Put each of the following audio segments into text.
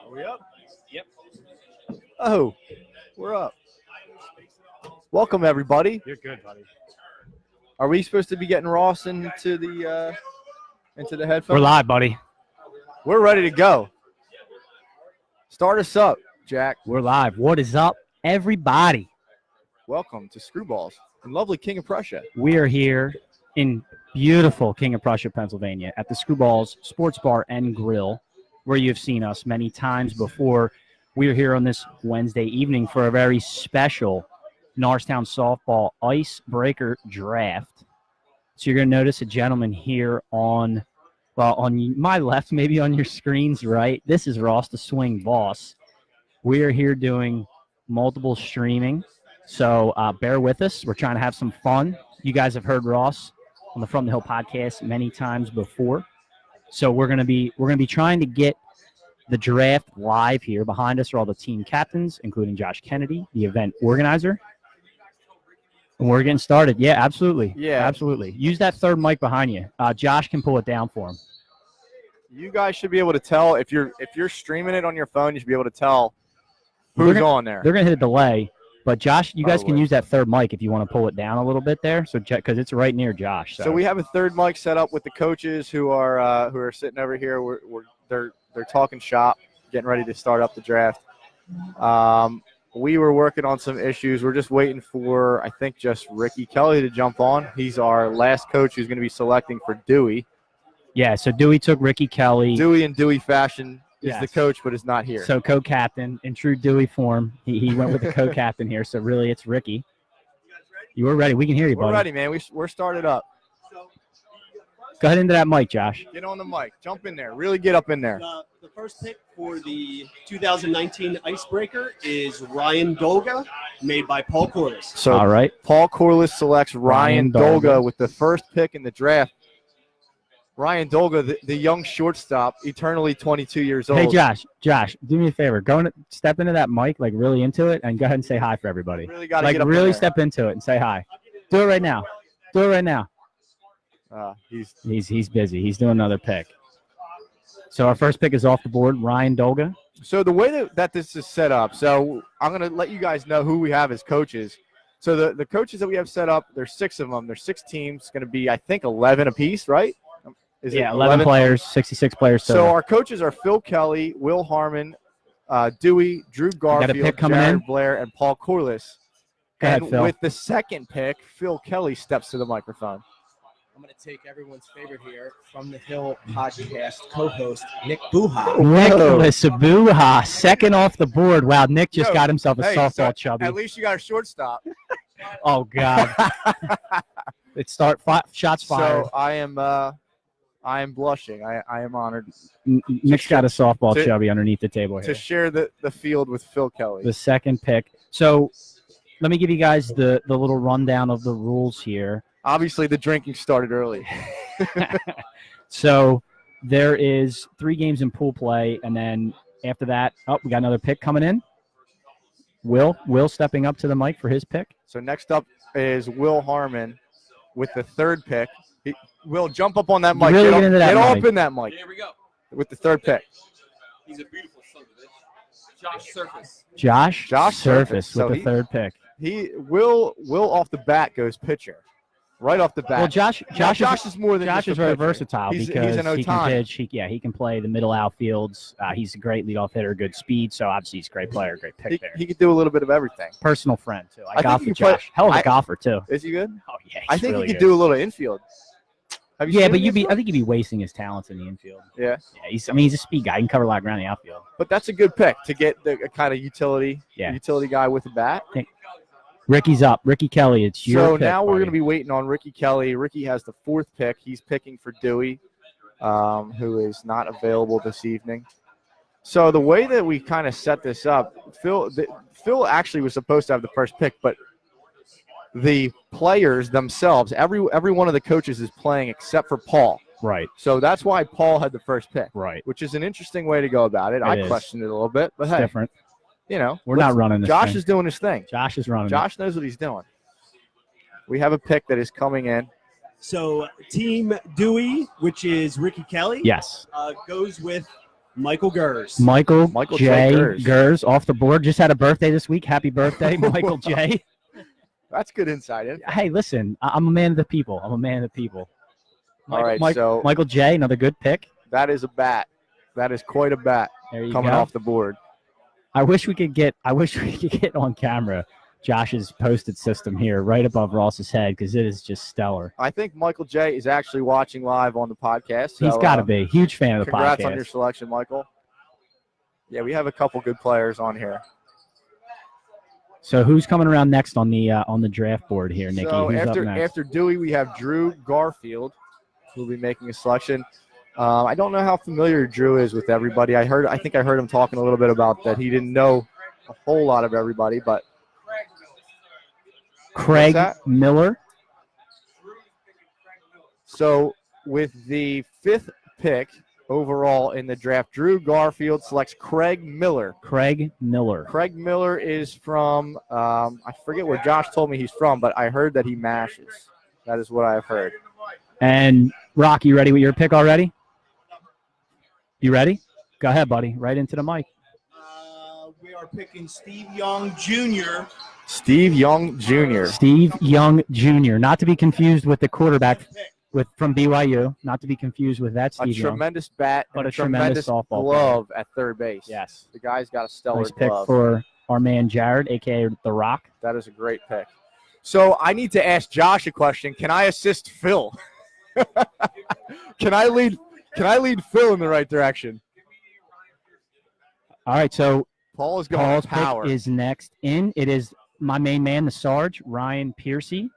Are we up? Yep. Oh, we're up. Welcome, everybody. You're good, buddy. Are we supposed to be getting Ross into the headphones? We're live, buddy. We're ready to go. Start us up, Jack. We're live. What is up, everybody? Welcome to Screwballs in lovely King of Prussia. We are here in beautiful King of Prussia, Pennsylvania, at the Screwballs Sports Bar and Grill, where you've seen us many times before. We are here on this Wednesday evening for a very special Norristown softball Icebreaker draft. So you're going to notice a gentleman here on my left, maybe on your screen's right. This is Ross, the swing boss. We are here doing multiple streaming, so bear with us. We're trying to have some fun. You guys have heard Ross on the From the Hill podcast many times before, so we're gonna be trying to get the draft live here. Behind us are all the team captains, including Josh Kennedy, the event organizer. And we're getting started. Yeah, absolutely. Yeah. Absolutely. Use that third mic behind you. Josh can pull it down for him. You guys should be able to tell if you're streaming it on your phone. You should be able to tell who's on there. They're going to hit a delay. But, Josh, you guys can Probably. use that third mic if you want to pull it down a little bit there, so because it's right near Josh. So we have a third mic set up with the coaches who are sitting over here. They're talking shop, getting ready to start up the draft. We were working on some issues. We're just waiting for, I think, just Ricky Kelly to jump on. He's our last coach who's going to be selecting for Dewey. Yeah, so Dewey took Ricky Kelly. Dewey in Dewey fashion is Yes. the coach, but is not here. So co-captain in true Dewey form. He went with the co-captain here, so really it's Ricky. You were ready. We can hear you, buddy. We're ready, man. We're started up. Go ahead into that mic, Josh. Get on the mic. Jump in there. Really get up in there. The first pick for the 2019 Icebreaker is Ryan Dolga, made by Paul Corliss. So All right. Paul Corliss selects Ryan Ryan Dolga. Dolga with the first pick in the draft. Ryan Dolga, the young shortstop, eternally 22 years old. Hey, Josh, do me a favor. Step into that mic, like really into it, and go ahead and say hi for everybody. Really got to Like get up really in there. step into it and say hi. Do it right now. Do it right now. He's busy. He's doing another pick. So our first pick is off the board, Ryan Dolga. So the way that this is set up, so I'm going to let you guys know who we have as coaches. So the coaches that we have set up, there's 6 of them. There's 6 teams. It's going to be, I think, 11 apiece, right? Is it 11 players, 66 players. So our coaches are Phil Kelly, Will Harmon, Dewey, Drew Garfield, pick coming Jared in? Blair, and Paul Corliss. Go ahead, And Phil. with the second pick, Phil Kelly steps to the microphone. I'm going to take everyone's favorite here, From the Hill podcast co-host, Nick Buha. Nicholas Abuha, second off the board. Wow, Nick just got himself a softball so chubby. At least you got a shortstop. Oh, God. Shots fired. So I am blushing. I am honored Nick's got a softball to- chubby underneath the table to here. share the field with Phil Kelly. The second pick. So let me give you guys the little rundown of the rules here. Obviously, the drinking started early. So there is 3 games in pool play, and then after that, we got another pick coming in. Will stepping up to the mic for his pick. So next up is Will Harmon with the third pick. Will, jump up on that mic. Really get into that get mic. up in that mic. Here we go. With the third pick. He's a beautiful son of a bitch. Josh Surface. Josh Surface. Surface So with the third pick. Will off the bat goes pitcher. Right off the bat. Well, Josh is more than Josh just is a very pitcher. versatile He's because an he can Otani. pitch. He can play the middle outfields. He's a great leadoff hitter, good speed. So obviously he's a great player, great pick there. He could do a little bit of everything. Personal friend too. I think golf he with could play- Josh. Hell of a golfer too. Is he good? Oh yeah, I he's think really he could good. do a little infield. Have you Yeah, seen but him I think he'd be wasting his talents in the infield. Yeah. Yeah, he's a speed guy. He can cover a lot of ground in the outfield. But that's a good pick to get the kind of utility guy with a bat. Ricky's up. Ricky Kelly, it's your So pick, now we're buddy. going to be waiting on Ricky Kelly. Ricky has the 4th pick. He's picking for Dewey, who is not available this evening. So the way that we kind of set this up, Phil actually was supposed to have the first pick, but the players themselves, every one of the coaches is playing except for Paul. Right. So that's why Paul had the first pick. Right. Which is an interesting way to go about it. I is. questioned it a little bit, but It's hey, different. we're not running this Josh thing. is doing his thing. Josh is running. Josh knows what he's doing. We have a pick that is coming in. So Team Dewey, which is Ricky Kelly, Yes. goes with Michael Gers. Michael J. J. Gers off the board. Just had a birthday this week. Happy birthday, Michael J. That's good insight. Hey, listen, I'm a man of the people. I'm a man of the people. All right, so Michael J., another good pick. that is a bat. That is quite a bat There you coming go. off the board. I wish we could get on camera Josh's posted system here right above Ross's head because it is just stellar. I think Michael J. is actually watching live on the podcast. So, He's got to be. Huge fan of the congrats podcast. on your selection, Michael. Yeah, we have a couple good players on here. So who's coming around next on the draft board here, Nikki? So Who's after up next? after Dewey, we have Drew Garfield, who will be making a selection. I don't know how familiar Drew is with everybody. I think I heard him talking a little bit about that. He didn't know a whole lot of everybody, but Craig What's that? Miller. So with the 5th pick overall in the draft, Drew Garfield selects Craig Miller. Craig Miller. Craig Miller is from, I forget where Josh told me he's from, but I heard that he mashes. That is what I've heard. And Rock, you ready with your pick already? You ready? Go ahead, buddy. Right into the mic. We are picking Steve Young Jr. Steve Young Jr. Steve Young Jr. Not to be confused with the quarterback from BYU. Not to be confused with that A Steve Young. tremendous bat But and a tremendous softball glove at third base. Yes. The guy's got a stellar Nice pick glove. for our man Jared, a.k.a. The Rock. That is a great pick. So I need to ask Josh a question. Can I assist Phil? Can I lead Phil in the right direction? All right, so Paul is going Paul's with power. pick is next in. It is my main man, the Sarge, Ryan Piercy.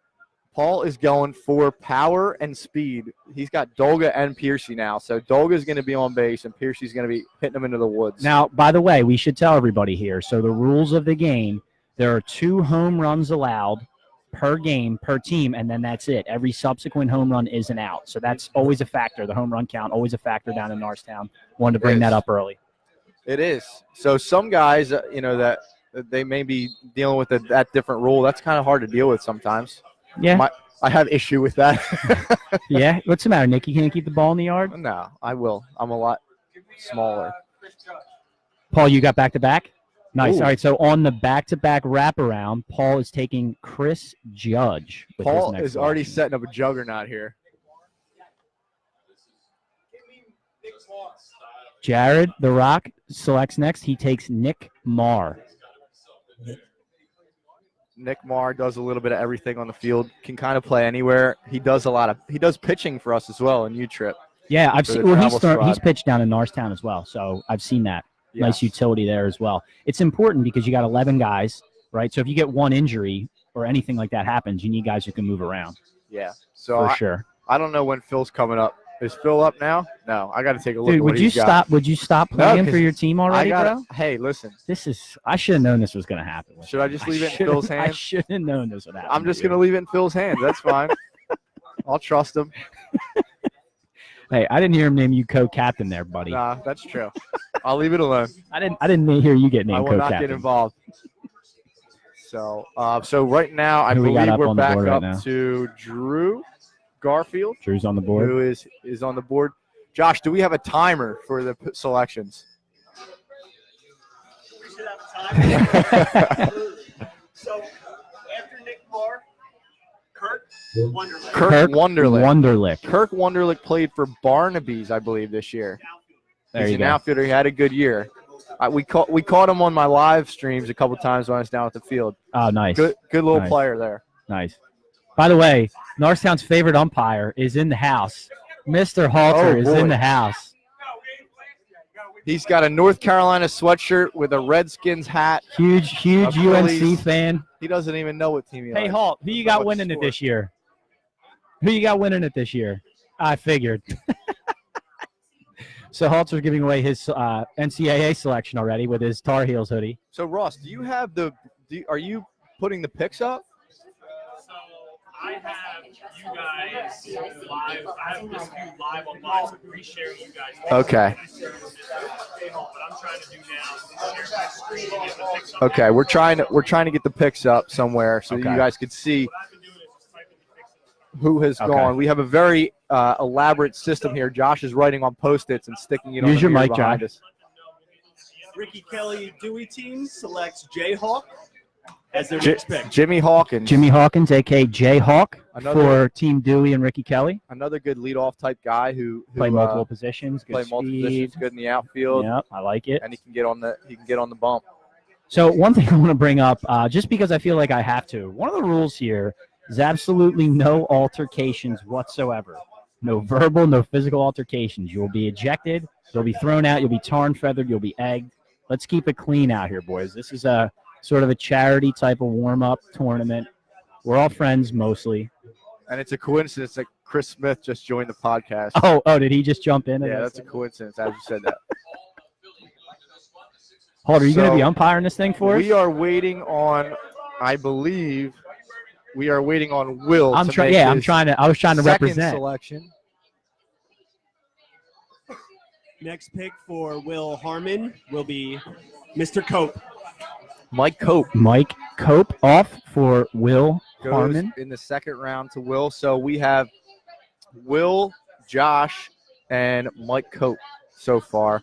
Paul is going for power and speed. He's got Dolga and Piercy now. So Dolga's going to be on base, and Piercy's going to be hitting him into the woods. Now, by the way, we should tell everybody here. So the rules of the game, there are 2 home runs allowed per game, per team, and then that's it. Every subsequent home run is an out. So that's always a factor. The home run count, always a factor down in Norristown. Wanted to bring that up early. It is. So some guys, that they may be dealing with that different rule. That's kind of hard to deal with sometimes. Yeah. I have issue with that. Yeah. What's the matter, Nick? You can't keep the ball in the yard? No, I will. I'm a lot smaller. Paul, you got back-to-back? Nice. Ooh. All right, so on the back-to-back wraparound, Paul is taking Chris Judge. With his Paul next is already selection. setting up a juggernaut here. Jared, The Rock, selects next. He takes Nick Marr. Nick Marr does a little bit of everything on the field, can kind of play anywhere. He does pitching for us as well in U-Trip. Yeah, I've For seen. the Well, travel he's squad. pitched down in Norristown as well, so I've seen that. Yeah. Nice utility there as well. It's important because you got 11 guys, right? So if you get one injury or anything like that happens, you need guys who can move around Yeah. So for sure. I don't know when Phil's coming up. Is Phil up now? No, I got to take a look Dude, at what would you he's got. stop? Would you stop No, playing 'cause for your team already, bro? Hey, listen. This is. I should have known this was going to happen. Should I just leave it in Phil's I hands? should have known this would happen. I'm just going to leave it in Phil's hands. That's fine. I'll trust him. Hey, I didn't hear him name you co-captain there, buddy. Nah, that's true. I'll leave it alone. I didn't hear you get named I will co-captain. not get involved. So right now, I Who we got believe up we're on the back board right up now? to Drew Garfield, Drew's on the board. who is on the board. Josh, do we have a timer for the selections? We should have time. So after Nick Marr, Kurt Wonderland. Kirk Wunderlich. Wunderlich. Kirk Wunderlich played for Barnaby's, I believe, this year. There He's you an go. outfielder. He had a good year. We caught him on my live streams a couple times when I was down at the field. Oh, nice. Good little Nice. player there. Nice. By the way, Norristown's favorite umpire is in the house. Mr. Halter is boy. in the house. He's got a North Carolina sweatshirt with a Redskins hat. Huge A Phillies. UNC fan. He doesn't even know what team he Hey, likes. Halt, who you Or got what winning it sport. this year? Who you got winning it this year? I figured. So Halter's giving away his NCAA selection already with his Tar Heels hoodie. So Ross, do you have are you putting the picks up? So I have you guys live. I have this view live on mine, so resharing you guys. Okay. What I'm trying to do now is share my screen and get the picks up. Okay, we're trying to get the picks up somewhere so that Okay. you guys could see What I've been doing is just typing the picks up. who has Okay. gone. We have a very elaborate system here. Josh is writing on Post-its and sticking it on Use the your mirror mic, behind Josh. us. Ricky Kelly Dewey team selects Jayhawk as their next pick. Jimmy Hawkins. Jimmy Hawkins, a.k.a. Jayhawk, Another- for Team Dewey and Ricky Kelly. Another good leadoff type guy who Play multiple positions, good play multiple speed. positions, good in the outfield, Yep, I like it. and he can get on the bump. So one thing I want to bring up, just because I feel like I have to, one of the rules here is absolutely no altercations whatsoever. No verbal, no physical altercations. You will be ejected. You'll be thrown out. You'll be tarn feathered. You'll be egged. Let's keep it clean out here, boys. This is a sort of a charity type of warm-up tournament. We're all friends mostly. And it's a coincidence that Chris Smith just joined the podcast. Oh, did he just jump in? Yeah, that's a coincidence. As you said that. Hold, are you going to So, be umpiring this thing for us? We are waiting on, I believe, Will. I'm to trying. make Yeah, I'm his trying to. I was trying to second represent. selection. Next pick for Will Harmon will be Mr. Cope. Mike Cope Mike Cope off for Will goes Harmon. in the second round to Will. So we have Will, Josh, and Mike Cope so far.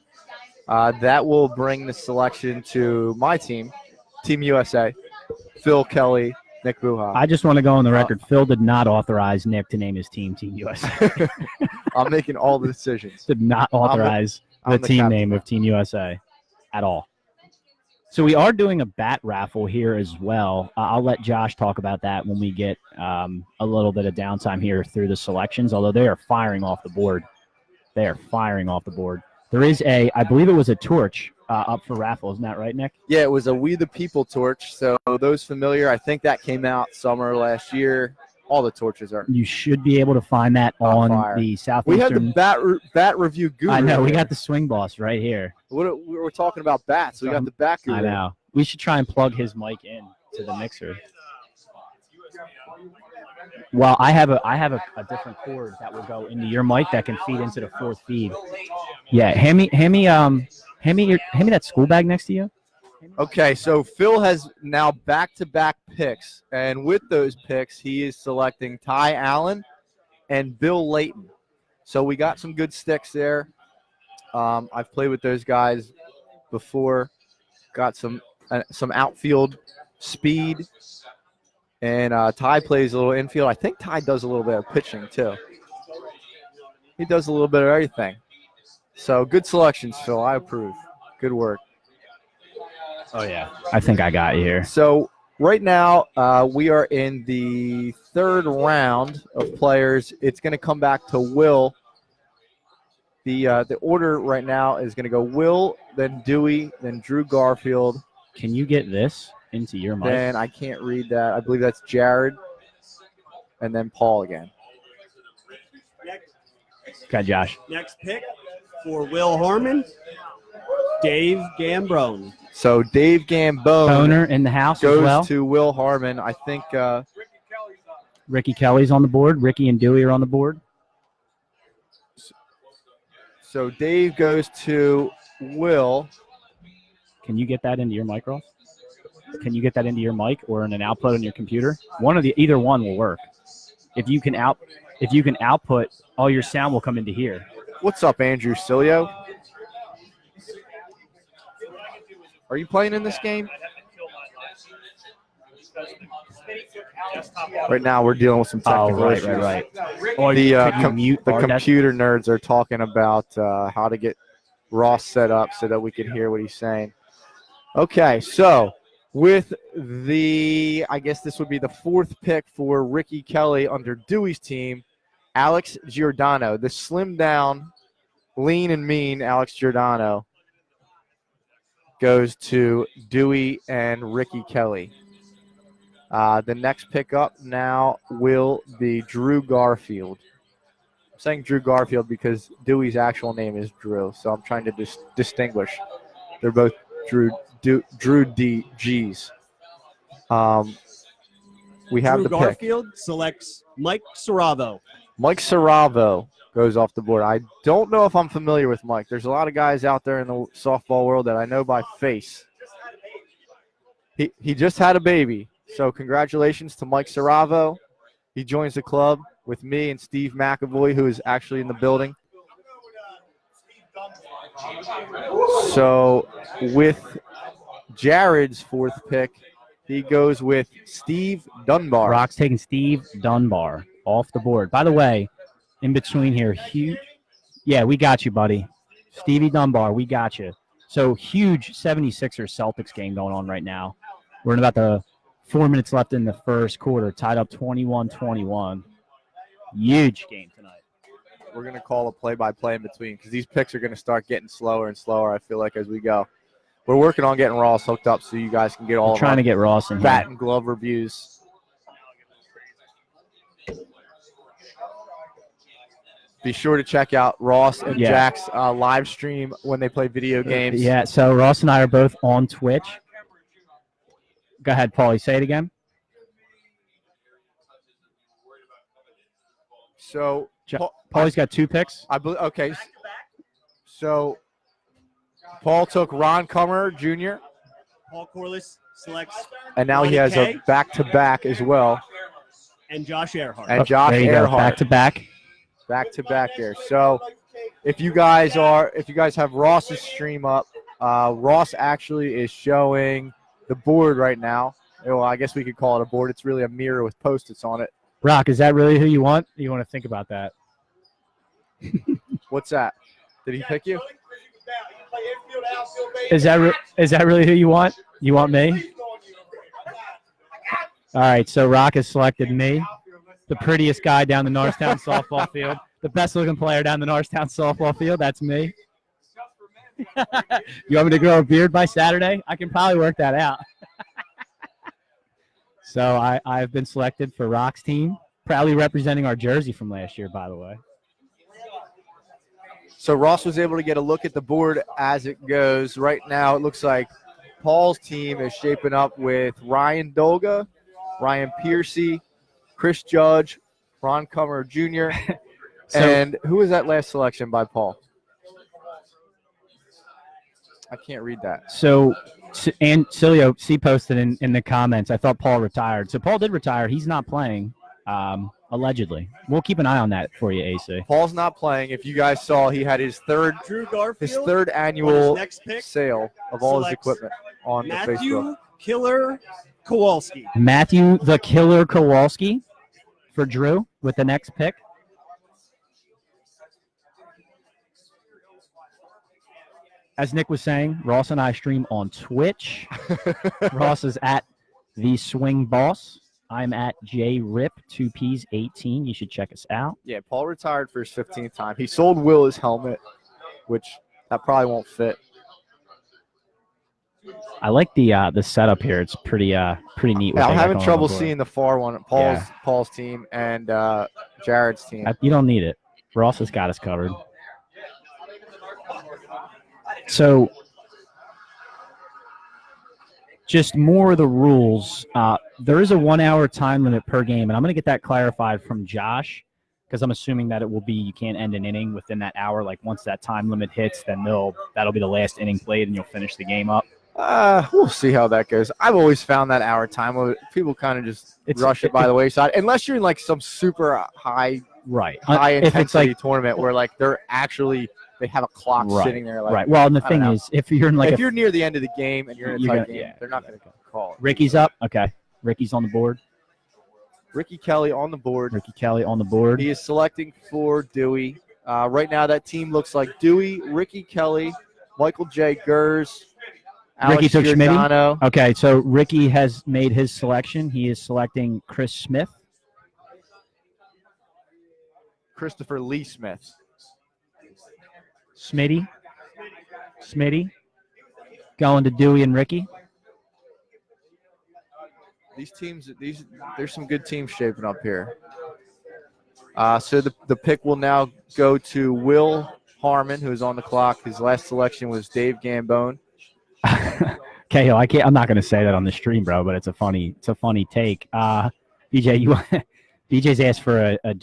That will bring the selection to my team, Team USA. Phil Kelly, Nick Buha. I just want to go on the record. Phil did not authorize Nick to name his team Team USA. I'm making all the decisions. Did not authorize I'm the team captain. name of Team USA at all. So we are doing a bat raffle here as well. I'll let Josh talk about that when we get a little bit of downtime here through the selections, although they are firing off the board. They are firing off the board. There is I believe it was a torch up for raffle. Isn't that right, Nick? Yeah, it was a We the People torch. So those familiar, I think that came out summer last year. All the torches are. You should be able to find that on fire. the We Southeastern. have the bat review guru. I know. We here. got the swing boss right here. We're talking about bats. We got the bat guru. I know. We should try and plug his mic in to the mixer. Well, I have a different cord that will go into your mic that can feed into the fourth feed. Yeah, hand me that school bag next to you. Okay, so Phil has now back-to-back picks, and with those picks, he is selecting Ty Allen and Bill Layton. So we got some good sticks there. I've played with those guys before. Got some outfield speed, and Ty plays a little infield. I think Ty does a little bit of pitching too. He does a little bit of everything. So good selections, Phil. I approve. Good work. Oh yeah, I think I got you here. So right now we are in the third round of players. It's going to come back to Will. The order right now is going to go Will, then Dewey, then Drew Garfield. Can you get this into your mic? Then I can't read that. I believe that's Jared, and then Paul again. Okay, Josh. Next pick for Will Harmon, Dave Gambrone. So Dave Gambone Boner in the house as goes well. to Will Harmon. I think Ricky Kelly's on the board. Ricky and Dewey are on the board. so. Dave goes to Will. Can you get that into your mic, Ross? Can you get that into your mic or in an output on your computer? Either one will work. If you can output, all your sound will come into here. What's up, Andrew Cilio? Are you playing in this game? Right now, we're dealing with some technical issues. right. Or The could you mute the our desk? computer nerds are talking about how to get Ross set up so that we can hear what he's saying. Okay, so with I guess this would be the fourth pick for Ricky Kelly under Dewey's team, Alex Giordano, the slimmed down, lean and mean Alex Giordano goes to Dewey and Ricky Kelly. The next pick up now will be Drew Garfield. I'm saying Drew Garfield because Dewey's actual name is Drew, so I'm trying to distinguish. They're both Drew D. G's. We have Drew the pick. Garfield selects Mike Saravo. Mike Saravo goes off the board. I don't know if I'm familiar with Mike. There's a lot of guys out there in the softball world that I know by face. He just had a baby, so congratulations to Mike Saravo. He joins the club with me and Steve McAvoy, who is actually in the building. So with Jared's fourth pick, he goes with Steve Dunbar. Rock's taking Steve Dunbar off the board. By the way, in between here, huge. Yeah, we got you, buddy. Stevie Dunbar, we got you. So huge 76ers Celtics game going on right now. We're in about the 4 minutes left in the first quarter, tied up 21-21. Huge game tonight. We're going to call a play-by-play in between because these picks are going to start getting slower and slower, I feel like, as we go. We're working on getting Ross hooked up so you guys can get all We're trying to get Ross in bat here. and glove reviews. Be sure to check out Ross and Jack's live stream when they play video games. Yeah, so Ross and I are both on Twitch. Go ahead, Paulie. Say it again. So Paulie's got 2 picks. I believe. Okay. So Paul took Ron Cummer Jr. Paul Corliss selects And now he has a back-to-back as well. and Josh Earhart. And Josh There you go, Earhart. back-to-back. There. So if you guys have Ross's stream up, Ross actually is showing the board right now. Well, I guess we could call it a board. It's really a mirror with Post-its on it. Rock, is that really who you want? You want to think about that? What's that? Did he pick you? Is that really who you want? You want me? All right, so Rock has selected me, the prettiest guy down the Norristown softball field, the best-looking player down the Norristown softball field. That's me. You want me to grow a beard by Saturday? I can probably work that out. So I've been selected for Rock's team, proudly representing our jersey from last year, by the way. So Ross was able to get a look at the board as it goes. Right now it looks like Paul's team is shaping up with Ryan Dolga, Ryan Piercy, Chris Judge, Ron Cummer Jr., and who was that last selection by Paul? I can't read that. So, and Cilio, C posted in the comments, I thought Paul retired. So Paul did retire. He's not playing, allegedly. We'll keep an eye on that for you, AC. Paul's not playing. If you guys saw, he had his third annual sale of all his equipment on Matthew Facebook. Killer Kowalski. Matthew the Killer Kowalski for Drew with the next pick. As Nick was saying, Ross and I stream on Twitch. Ross is at The Swing Boss. I'm at JRip2Ps18. You should check us out. Yeah, Paul retired for his 15th time. He sold Will his helmet, which that probably won't fit. I like the setup here. It's pretty neat. Yeah, I'm having trouble seeing the far one. Paul's team and Jared's team. You don't need it. Ross has got us covered. So, just more of the rules. There is a 1 hour time limit per game, and I'm going to get that clarified from Josh because I'm assuming that it will be you can't end an inning within that hour. Like once that time limit hits, then that'll be the last inning played, and you'll finish the game up. We'll see how that goes. I've always found that hour time limit, people kind of just rush it by the wayside, unless you're in like some super high intensity tournament where like they have a clock sitting there. Like, right. Well, and the thing is, if you're in if you're near the end of the game and you're in a tight game, they're not going to call it. Ricky's up. Okay. Ricky's on the board. Ricky Kelly on the board. He is selecting for Dewey. Right now, that team looks like Dewey, Ricky Kelly, Michael J. Gers, Alex Ricky took Giordano. Schmitty. Okay, so Ricky has made his selection. He is selecting Chris Smith. Christopher Lee Smith. Smitty. Going to Dewey and Ricky. These teams, there's some good teams shaping up here. So the pick will now go to Will Harmon, who's on the clock. His last selection was Dave Gambone. Okay, I'm not going to say that on the stream, bro, but it's a funny take. BJ, BJ's asked for a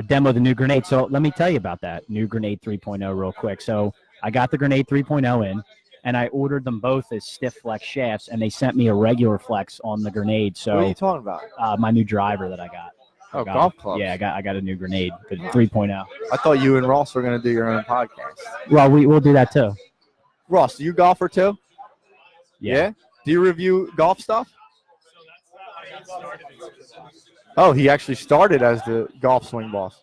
demo of the new grenade. So let me tell you about that new grenade 3.0 real quick. So I got the grenade 3.0 in, and I ordered them both as stiff flex shafts, and they sent me a regular flex on the grenade. So what are you talking about? My new driver that I got. Oh, golf clubs. Yeah, I got a new grenade, the 3.0. I thought you and Ross were going to do your own podcast. Well, we'll do that too. Ross, do you golfer too? Yeah. Do you review golf stuff? Oh, he actually started as the golf swing boss.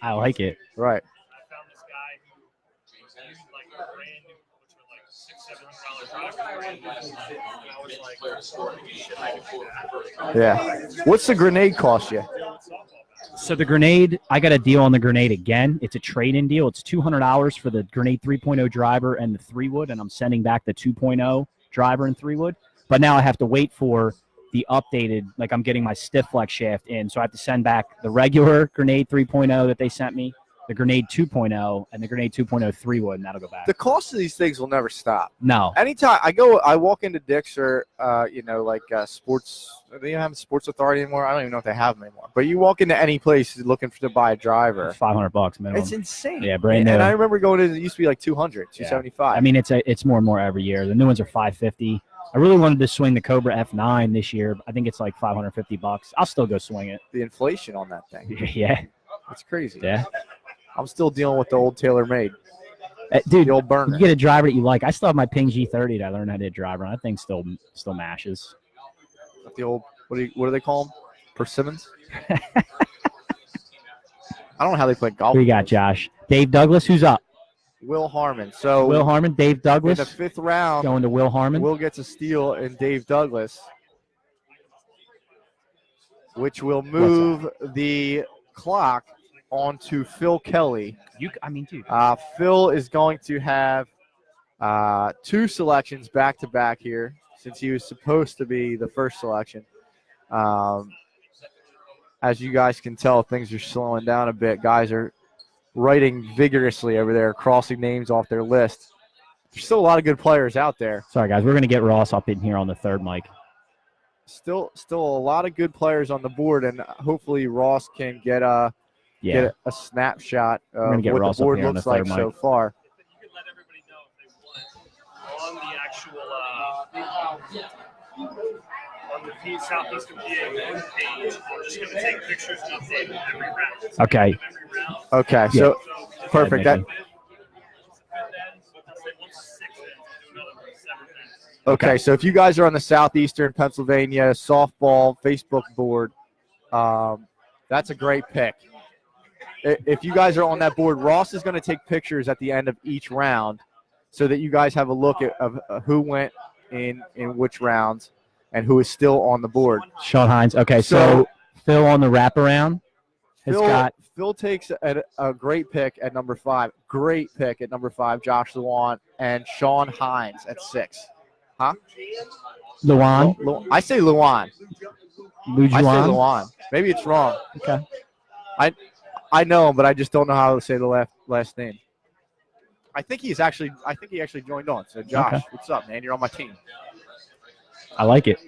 I like it. Right. Yeah. What's the grenade cost you? So the grenade, I got a deal on the grenade again. It's a trade-in deal. It's $200 for the grenade 3.0 driver and the 3-wood, and I'm sending back the 2.0 driver and 3-wood. But now I have to wait for the updated, like I'm getting my stiff flex shaft in, so I have to send back the regular grenade 3.0 that they sent me, the grenade 2.0, and the grenade 2.0 3-wood, and that'll go back. The cost of these things will never stop. No. Anytime I walk into Dick's or, sports, they don't have Sports Authority anymore. I don't even know if they have them anymore. But you walk into any place looking to buy a driver. $500 minimum. It's insane. Yeah, brand new. And I remember going to, it used to be like 200, 275. I mean, it's more and more every year. The new ones are $550. I really wanted to swing the Cobra F9 this year. I think it's like $550. I'll still go swing it. The inflation on that thing. Yeah. It's crazy. Yeah. I'm still dealing with the old TaylorMade. Dude, the old burner. You get a driver that you like. I still have my Ping G30 that I learned how to drive on. That thing still mashes. The old, what do they call them? Persimmons? I don't know how they play golf. Who you got, Josh? Dave Douglas, who's up? Will Harmon. So Will Harmon, Dave Douglas. In the 5th round, going to Will Harmon. Will gets a steal in Dave Douglas, which will move the clock on to Phil Kelly. Dude. Phil is going to have 2 selections back-to-back here since he was supposed to be the first selection. As you guys can tell, things are slowing down a bit. Guys are writing vigorously over there, crossing names off their list. There's still a lot of good players out there. Sorry, guys. We're going to get Ross up in here on the 3rd mic. Still a lot of good players on the board, and hopefully Ross can get a snapshot of what the board looks like so far. You could let everybody know if they want on the actual on the Southeastern PA page. I'm just going to take pictures and update them every round. Okay. Okay, Yeah. so perfect. Okay, so if you guys are on the Southeastern Pennsylvania softball Facebook board, that's a great pick. If you guys are on that board, Ross is going to take pictures at the end of each round so that you guys have a look at of who went in which rounds and who is still on the board. Sean Hines. Okay, so Phil on the wraparound Phil takes a great pick at number 5. Great pick at number 5, Josh Luan, and Sean Hines at 6. Huh? Luan. I say Luan. Lujuan. I say Luan. Maybe it's wrong. Okay. I know him, but I just don't know how to say the last name. I think he actually joined on. So Josh, What's up, man? You're on my team. I like it.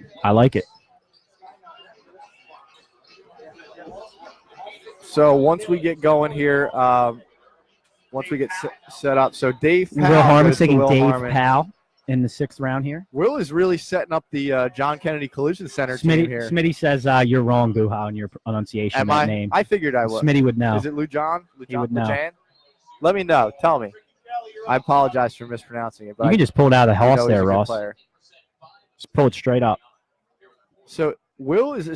So once we get going here, once we get set up, so Dave Powell Will Harmon's taking Dave Harmon. Powell in the 6th round here. Will is really setting up the John Kennedy Collision Center team here. Smitty says you're wrong, Buha, in your pronunciation of that name. I figured I would. Smitty would know. Is it Lujan? He would know. Lujan? Let me know. Tell me. I apologize for mispronouncing it. But You can just pull it out of the house there, Ross. Player. Just pull it straight up. So Will is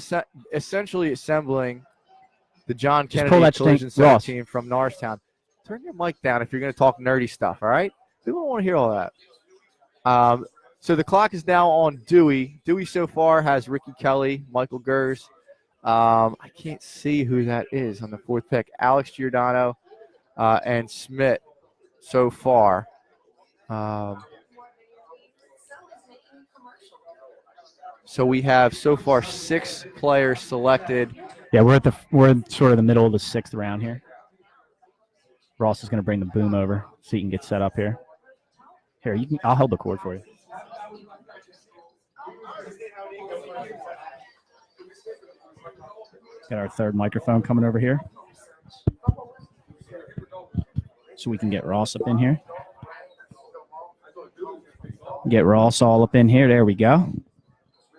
essentially assembling the John Just pull Kennedy that Collision thing, Center Ross. team from Norristown. Turn your mic down if you're going to talk nerdy stuff, all right? People don't want to hear all that. So the clock is now on Dewey. Dewey so far has Ricky Kelly, Michael Gers. I can't see who that is on the 4th pick. Alex Giordano and Smith so far. So we have so far 6 players selected. Yeah, we're in sort of the middle of the 6th round here. Ross is going to bring the boom over so you can get set up here. Here, I'll hold the cord for you. Got our 3rd microphone coming over here. So we can get Ross up in here. Get Ross all up in here. There we go.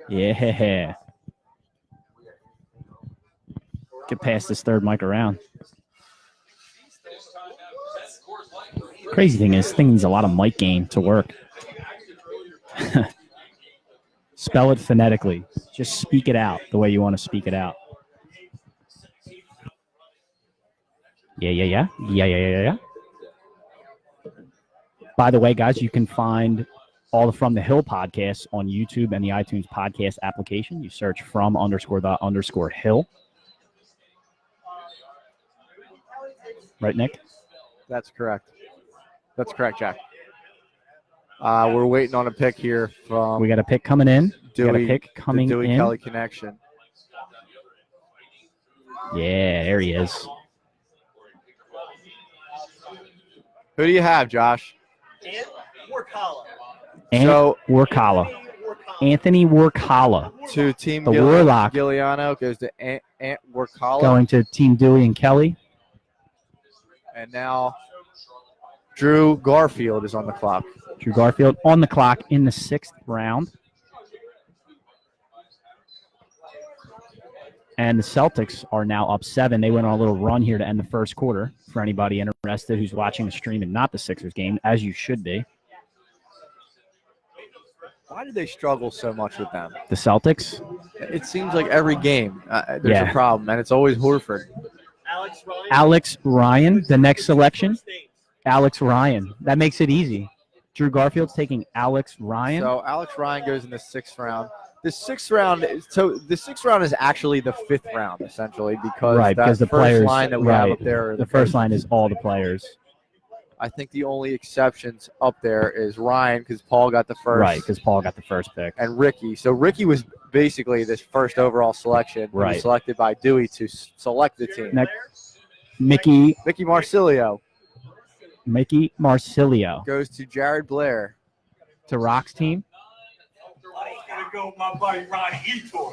Yeah. Get past this third mic around. Crazy thing is, this thing needs a lot of mic gain to work. Spell it phonetically. Just speak it out the way you want to speak it out. Yeah. By the way, guys, you can find all the From the Hill podcasts on YouTube and the iTunes podcast application. You search from_the_hill. Right, Nick? That's correct. That's correct, Jack. We're waiting on a pick here from We got a pick coming in. Dewey, We got a pick coming the Dewey in. Kelly connection. Yeah, there he is. Who do you have, Josh? And Warkala. So Warkala. Anthony Warkala to Team The Warlock. Giuliano goes to Ant Warkala. going to Team Dewey and Kelly. And now Drew Garfield is on the clock. Drew Garfield on the clock in the 6th round. And the Celtics are now up 7. They went on a little run here to end the first quarter. For anybody interested who's watching the stream and not the Sixers game, as you should be. Why do they struggle so much with them? The Celtics. It seems like every game there's a problem, and it's always Horford. Alex Ryan, the next selection. Alex Ryan. That makes it easy. Drew Garfield's taking Alex Ryan. So Alex Ryan goes in the 6th round. The 6th round is actually the 5th round, essentially, because the first players line that we have up there. Are the first line is all the players. I think the only exceptions up there is Ryan, because Paul got the first. Right, because Paul got the first pick. And Ricky. So Ricky was basically this first overall selection. He was selected by Dewey to select the team. Next, Mickey Marsilio goes to Jared Blair. To Rock's team. Go my buddy Ronnie Etor.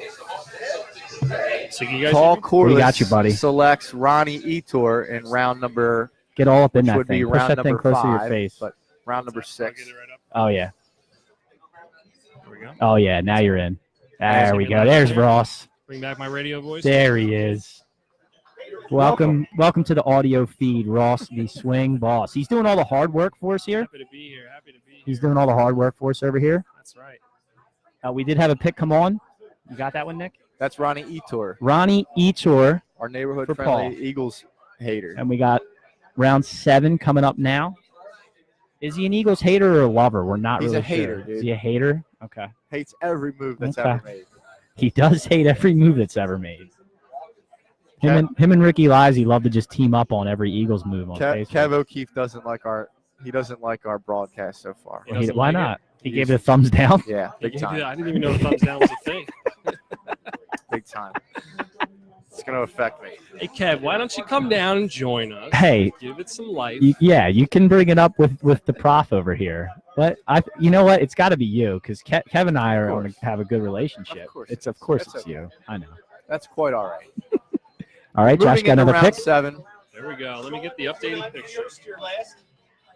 So you guys Paul We Corliss got you, buddy. selects Ronnie Etor in round number, Get all up in which that would be thing. Push round that thing number close to 5, your face. but round number I'll 6. get it right up. Oh, yeah. There we go. Oh, yeah. Now you're in. There Nice. we go. There's Ross. Bring back my radio voice. There he is. Welcome to the audio feed, Ross, the swing boss. He's doing all the hard work for us here. Happy to be here. He's doing all the hard work for us over here. That's right. We did have a pick come on. You got that one, Nick? That's Ronnie Etor, Ronnie Etor, our neighborhood For friendly Paul. Eagles hater. and we got round 7 coming up now. Is he an Eagles hater or a lover? We're not He's really a hater, sure. dude. Is he a hater? Okay. Hates every move that's Okay. ever made. He does hate every move that's ever made. Him and Ricky Livesey love to just team up on every Eagles move on Facebook. Kev O'Keefe doesn't like our broadcast so far. He doesn't Why like not? He gave it a thumbs down. Yeah, big time. I didn't even know the thumbs down was a thing. Big time. It's going to affect me. Hey, Kev, why don't you come down and join us? Hey, Give it some life. you can bring it up with the prof over here. But you know what? It's got to be you because Kev and I are going to have a good relationship. Of course it's you. I know. That's quite all right. All right, Josh Moving got into another round pick. 7. There we go. Let me get the updated picture.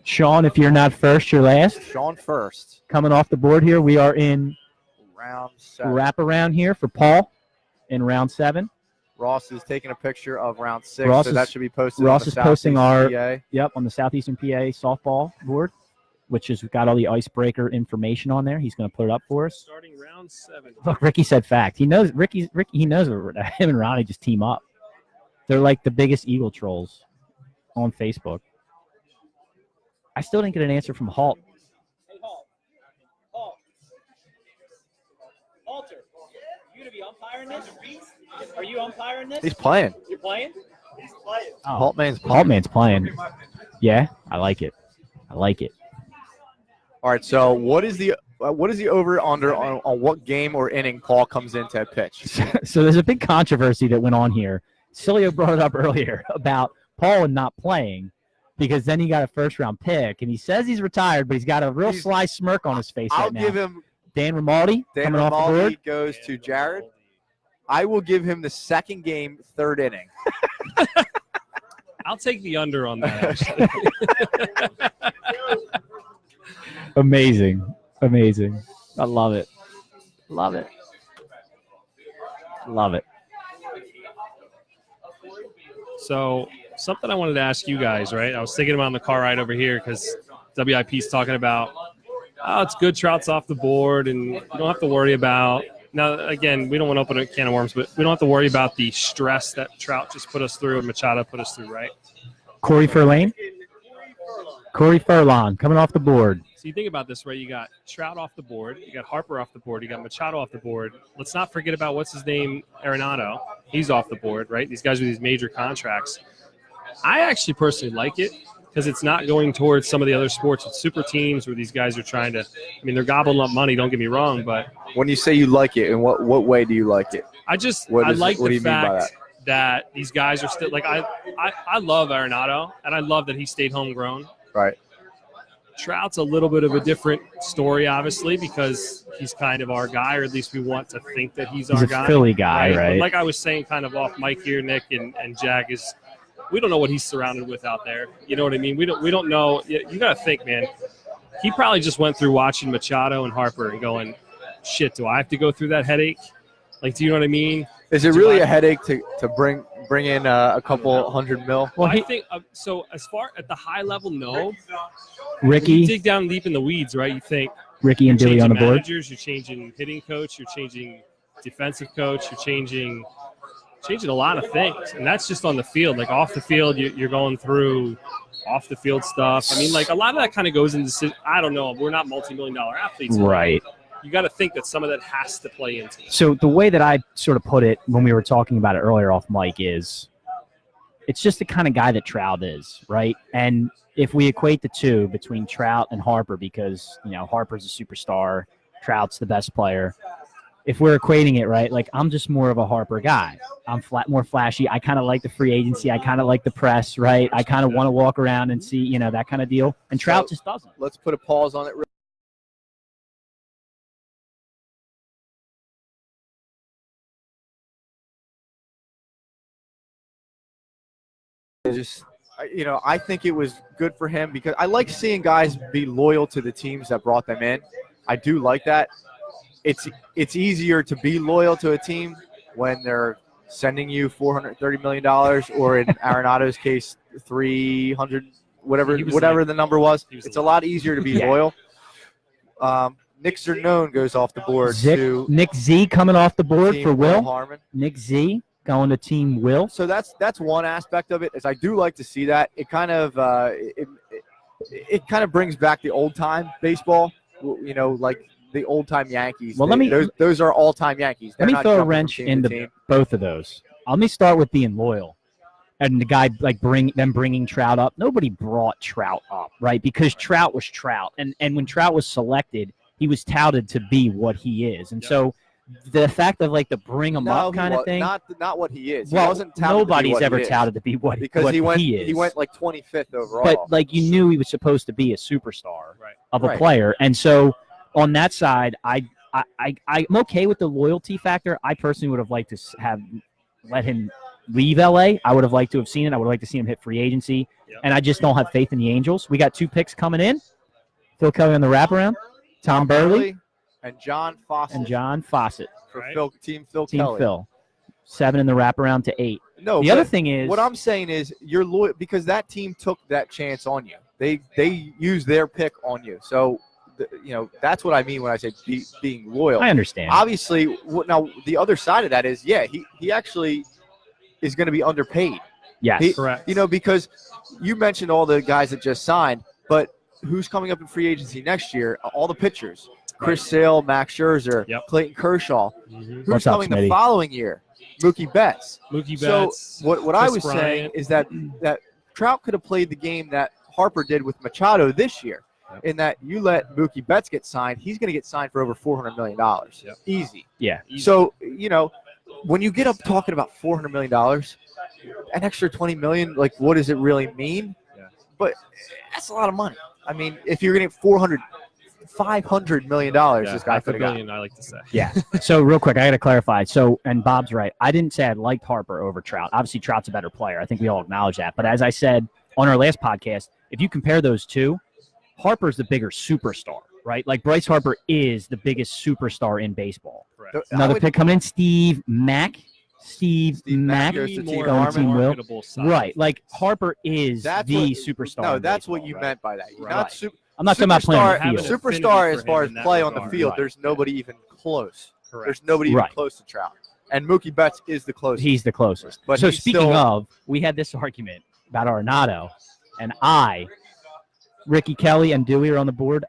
Sean, if you're not first, you're last. Sean first. Coming off the board here, we are in Round 7. wraparound here for Paul in round 7. Ross is taking a picture of round 6, Ross so is- that should be posted Ross on the is posting Southeastern our- PA. Yep, on the Southeastern PA softball board, which has got all the icebreaker information on there. He's going to put it up for us. Starting round 7. Look, Ricky said fact. He knows Ricky. He knows that him and Ronnie just team up. They're like the biggest Eagle trolls on Facebook. I still didn't get an answer from Halt. Hey, Halt. Walter, you gonna be umpiring this? Are you umpiring this? He's playing. You're playing? Haltman's playing. Haltman's playing. Yeah, I like it. All right, so what is the over under on what game or inning Paul comes in to pitch? So there's a big controversy that went on here. Cilio brought it up earlier about Paul not playing because then he got a first-round pick, and he says he's retired, but he's got a real sly smirk on his face I'll right now. give him Dan Romaldi Dan coming off the board. Romaldi goes to Jared. I will give him the second game, 3rd inning. I'll take the under on that, actually. Amazing. I love it. Love it. So something I wanted to ask you guys, right? I was thinking about on the car ride over here because WIP's talking about, oh, it's good Trout's off the board and you don't have to worry about. Now, again, we don't want to open a can of worms, but we don't have to worry about the stress that Trout just put us through and Machado put us through, right? Corey Furlane? Corey Furlong coming off the board. So you think about this, right? You got Trout off the board. You got Harper off the board. You got Machado off the board. Let's not forget about what's his name, Arenado. He's off the board, right? These guys with these major contracts. I actually personally like it because it's not going towards some of the other sports with super teams where these guys are trying to – I mean, they're gobbling up money, don't get me wrong, but – When you say you like it, in what way do you like it? I like the fact that these guys are still – like I love Arenado, and I love that he stayed homegrown. Right. Trout's a little bit of a different story, obviously, because he's kind of our guy, or at least we want to think that he's our guy. He's a Philly guy, right? But like I was saying kind of off mic here, Nick and Jack, is we don't know what he's surrounded with out there. You know what I mean? We don't know. You got to think, man. He probably just went through watching Machado and Harper and going, shit, do I have to go through that headache? Like, do you know what I mean? Is it really a headache to bring in a couple $100 million? Well, I think so. As far at the high level, no. Ricky, you dig down deep in the weeds, right? You think Ricky and Dewey on the board. Managers, you're changing hitting coach, you're changing defensive coach, you're changing a lot of things, and that's just on the field. Like off the field, you're going through off the field stuff. I mean, like a lot of that kind of goes into. I don't know. We're not multi-million-dollar athletes, right? You got to think that some of that has to play into it. So the way that I sort of put it when we were talking about it earlier off mic is it's just the kind of guy that Trout is, right? And if we equate the two between Trout and Harper, because, you know, Harper's a superstar, Trout's the best player. If we're equating it, right, like I'm just more of a Harper guy. I'm more flashy. I kind of like the free agency. I kind of like the press, right? I kind of want to walk around and see, you know, that kind of deal. And Trout just doesn't. Let's put a pause on it. Just, you know, I think it was good for him because I like seeing guys be loyal to the teams that brought them in. I do like that. It's easier to be loyal to a team when they're sending you $430 million, or in Arenado's case, 300, whatever the number was. It's a lot easier to be loyal. Nick Zernone goes off the board to Nick Z coming off the board for Will Harmon. Nick Z going to Team Will. So that's one aspect of it. Is I do like to see that. It kind of it kind of brings back the old time baseball. You know, like the old time Yankees. Well, those are all time Yankees. Let me throw a wrench into both of those. Let me start with being loyal. And the guy like bringing Trout up. Nobody brought Trout up, right? Because Trout was Trout, and when Trout was selected, he was touted to be what he is, and so the fact of like the bring him up kind of thing. Not what he is. Well, he wasn't touted nobody's to be ever what touted to be what he is. He went like 25th overall. But like you knew he was supposed to be a superstar of a player, and so on that side, I'm okay with the loyalty factor. I personally would have liked to have let him leave LA. I would have liked to have seen it. I would like to see him hit free agency, and I just don't have faith in the Angels. We got 2 picks coming in. Phil Kelly on the wraparound, Tom Burley, and John Fawcett. For Team Kelly. Phil. 7 in the wraparound to 8. No, the other thing is what I'm saying is you're loyal because that team took that chance on you. They used their pick on you. So you know, that's what I mean when I say being loyal. I understand. Obviously, now the other side of that is, he actually is going to be underpaid. Yes, correct. You know, because you mentioned all the guys that just signed, but who's coming up in free agency next year? All the pitchers. Chris Sale, Max Scherzer, Clayton Kershaw. Who's coming the following year? Mookie Betts. So what I was saying is that Trout could have played the game that Harper did with Machado this year. In that you let Mookie Betts get signed, he's going to get signed for over $400 million. Easy. Yeah. So, you know, when you get up talking about $400 million, an extra $20 million, like what does it really mean? Yeah. But that's a lot of money. I mean, if you're going to get $500 million, this guy could have got. I like to say. Yeah. So real quick, I got to clarify. So, and Bob's right. I didn't say I liked Harper over Trout. Obviously, Trout's a better player. I think we all acknowledge that. But as I said on our last podcast, if you compare those two, Harper's the bigger superstar, right? Like Bryce Harper is the biggest superstar in baseball. Correct. Another pick coming in, Steve Mack. Steve Mack goes to Team going to Team Will. marketable side. Right, like Harper is the superstar. No, in that's what baseball, you right? meant by that. You're Right. not super. I'm not talking about playing on the Having field. an Superstar affinity as for far him as in that play on the regard. field. Right. There's nobody even close. Correct. There's nobody even Right. close to Trout. And Mookie Betts is the closest. He's the closest. But so he's speaking still- of, we had this argument about Arenado, and Ricky Kelly and Dewey are on the board.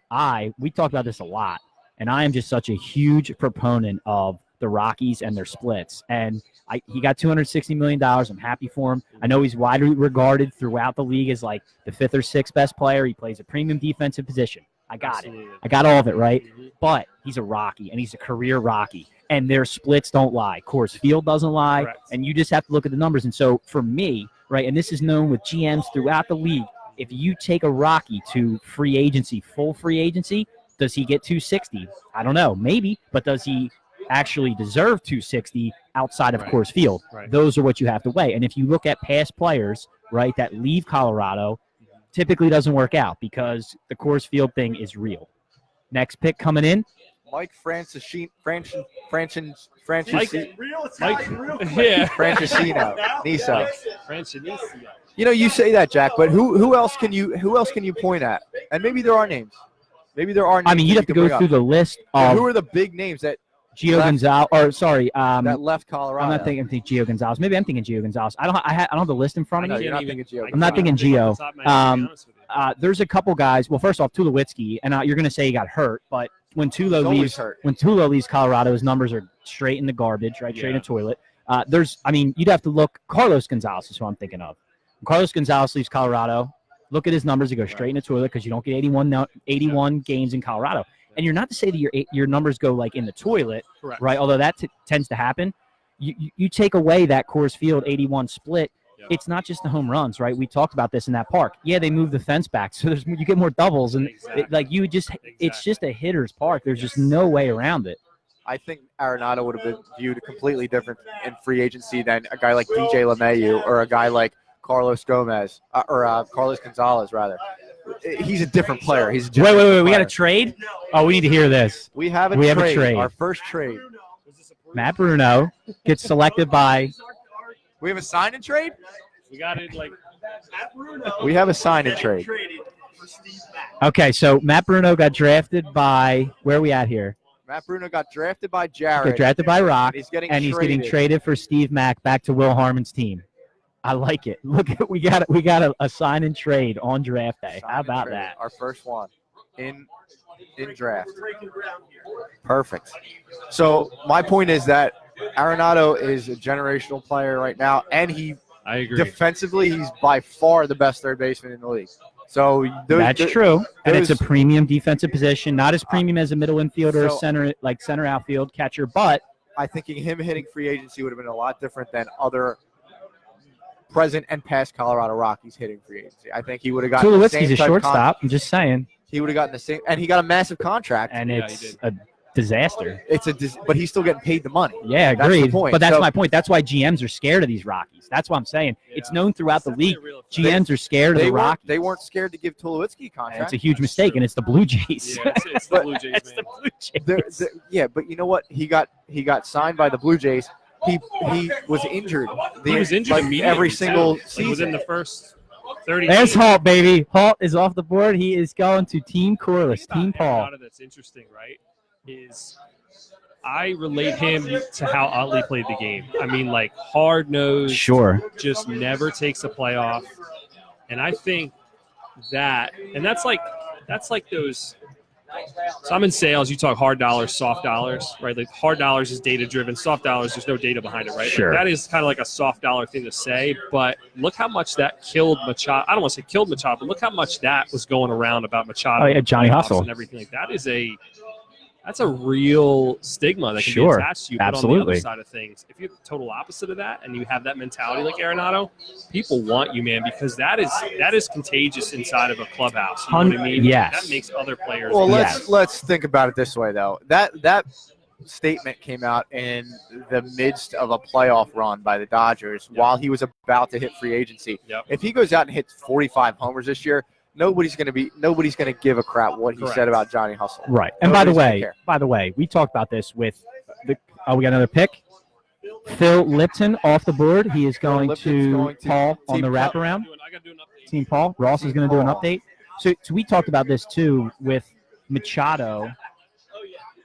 We talked about this a lot, and I am just such a huge proponent of the Rockies and their splits. And he got $260 million. I'm happy for him. I know he's widely regarded throughout the league as like the 5th or 6th best player. He plays a premium defensive position. I got it. I got all of it, right? But he's a Rocky, and he's a career Rocky. And their splits don't lie. Coors Field doesn't lie. Correct. And you just have to look at the numbers. And so for me, right, and this is known with GMs throughout the league, if you take a Rocky to free agency, full free agency, does he get 260? I don't know. Maybe. But does he actually deserve 260 outside of Coors Field? Right. Those are what you have to weigh. And if you look at past players, right, that leave Colorado, typically doesn't work out because the Coors Field thing is real. Next pick coming in. Mike Francescino. Niso. You know, you say that, Jack, but who else can you point at? And maybe there are names. Maybe there are names. I mean, you'd have to go through the list And of who are the big names that Gio Gonzalez, or sorry, that left Colorado? I'm not thinking Gio Gonzalez. Maybe I'm thinking Gio Gonzalez. I don't have the list in front of No, me. you're not thinking Gio. I'm not thinking Gio. Gio. There's a couple guys. Well, first off, Tulowitzki, and you're going to say he got hurt, but when He's Tulo always leaves, hurt. when Tulo leaves Colorado, his numbers are straight in the garbage, right? Straight in the toilet. You'd have to look. Carlos Gonzalez is who I'm thinking of. When Carlos Gonzalez leaves Colorado, look at his numbers. They go straight in the toilet because you don't get 81 games in Colorado. And you're not to say that your numbers go like in the toilet, Correct. right? Although that tends to happen. You take away that Coors Field 81 split. Yep. It's not just the home runs, right? We talked about this in that park. Yeah, they moved the fence back, so you get more doubles, and it's just a hitter's park. There's just no way around it. I think Arenado would have been viewed completely different in free agency than a guy like DJ LeMahieu or a guy like Carlos Gonzalez, rather. He's a different player. He's a different Wait. We got player. a trade? Oh, we need to hear this. We have a trade. Our first trade. Matt Bruno gets selected by. We have a sign and trade? We got it like We have a sign and trade. Okay, so Matt Bruno got drafted by. Where are we at here? Matt Bruno got drafted by Jared. Got drafted by Rock, and he's getting traded for Steve Mack back to Will Harmon's team. I like it. Look at we got a sign and trade on draft day. How about that? Our first one in draft. Perfect. So my point is that Arenado is a generational player right now, and I agree. defensively he's by far the best third baseman in the league. So That's true, and it's a premium defensive position, not as premium as a middle infielder, or center outfield catcher, but I think him hitting free agency would have been a lot different than other present and past Colorado Rockies hitting free agency. I think he would have gotten the same Tulowitzki's a type of shortstop. I'm just saying, he would have gotten the same, and he got a massive contract. and Yeah, it's he did. a disaster. But he's still getting paid the money. Yeah, That's the agreed. point. But that's So- my point. That's why GMs are scared of these Rockies. That's what I'm saying. It's known throughout the league. GMs are scared of the Rockies. They weren't scared to give Tulowitzki a And contract. it's a huge mistake, and it's the Blue Jays. Yeah, it's the Blue Jays, It's man. the Blue Jays. Yeah, but you know what? He got signed by the Blue Jays. He was injured. He was injured like immediately. every too. single Like, season. within the first 30 There's games. Halt, baby. Halt is off the board. He is going to Team Corliss, Team Paul. Arenado that's interesting, right, is I relate him to how Utley played the game. I mean, like, hard-nosed, Sure. just never takes a playoff. And I think that – and that's like those – so I'm in sales. You talk hard dollars, soft dollars, right? Like hard dollars is data-driven. Soft dollars, there's no data behind it, right? Sure. Like, that is kind of like a soft dollar thing to say. But look how much that killed Machado. I don't want to say killed Machado, but look how much that was going around about Machado. Oh, yeah, Johnny playoffs Hustle. and everything like that. That's a real stigma that can Sure. be attached to you. But on the Absolutely. other side of things, if you're the total opposite of that and you have that mentality like Arenado, people want you, man, because that is contagious inside of a clubhouse. You know what I mean? Yes. That makes other players. Well, Yes. let's think about it this way though. That statement came out in the midst of a playoff run by the Dodgers while he was about to hit free agency. Yep. If he goes out and hits 45 homers this year, nobody's going to give a crap what he Correct. said about Johnny Hustle. Right. And Nobody's gonna care. by the way, we talked about this with we got another pick. Phil Lipton off the board. He is going to Paul on the wraparound. I got to do an update. Team Paul. Ross is going to do an update. So we talked about this too with Machado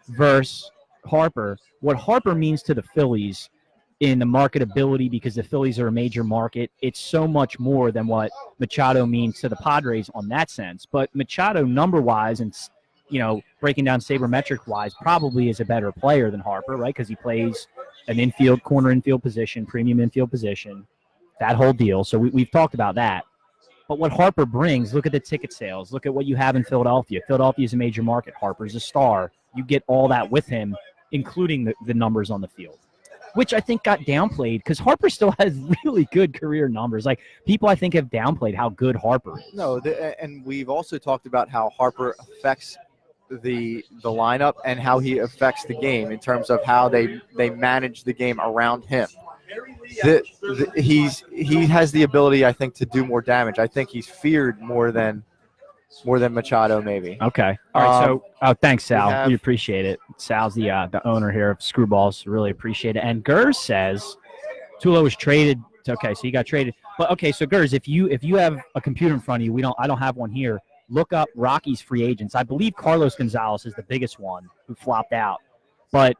versus Harper. What Harper means to the Phillies in the marketability, because the Phillies are a major market, it's so much more than what Machado means to the Padres on that sense. But Machado number-wise and, breaking down sabermetric-wise probably is a better player than Harper, right? Because he plays an corner infield position, premium infield position, that whole deal. So we've talked about that. But what Harper brings, look at the ticket sales. Look at what you have in Philadelphia. Philadelphia is a major market. Harper's a star. You get all that with him, including the numbers on the field, which I think got downplayed because Harper still has really good career numbers. Like, people, I think, have downplayed how good Harper is. No, and we've also talked about how Harper affects the lineup and how he affects the game in terms of how they manage the game around him. He has the ability, I think, to do more damage. I think he's feared more than Machado, maybe. Okay. All right. Thanks, Sal. We appreciate it. Sal's the owner here of Screwballs. Really appreciate it. And Gers says Tulo was traded. Okay, so he got traded. But okay, so Gers, if you have a computer in front of you, I don't have one here. Look up Rockies free agents. I believe Carlos Gonzalez is the biggest one who flopped out. But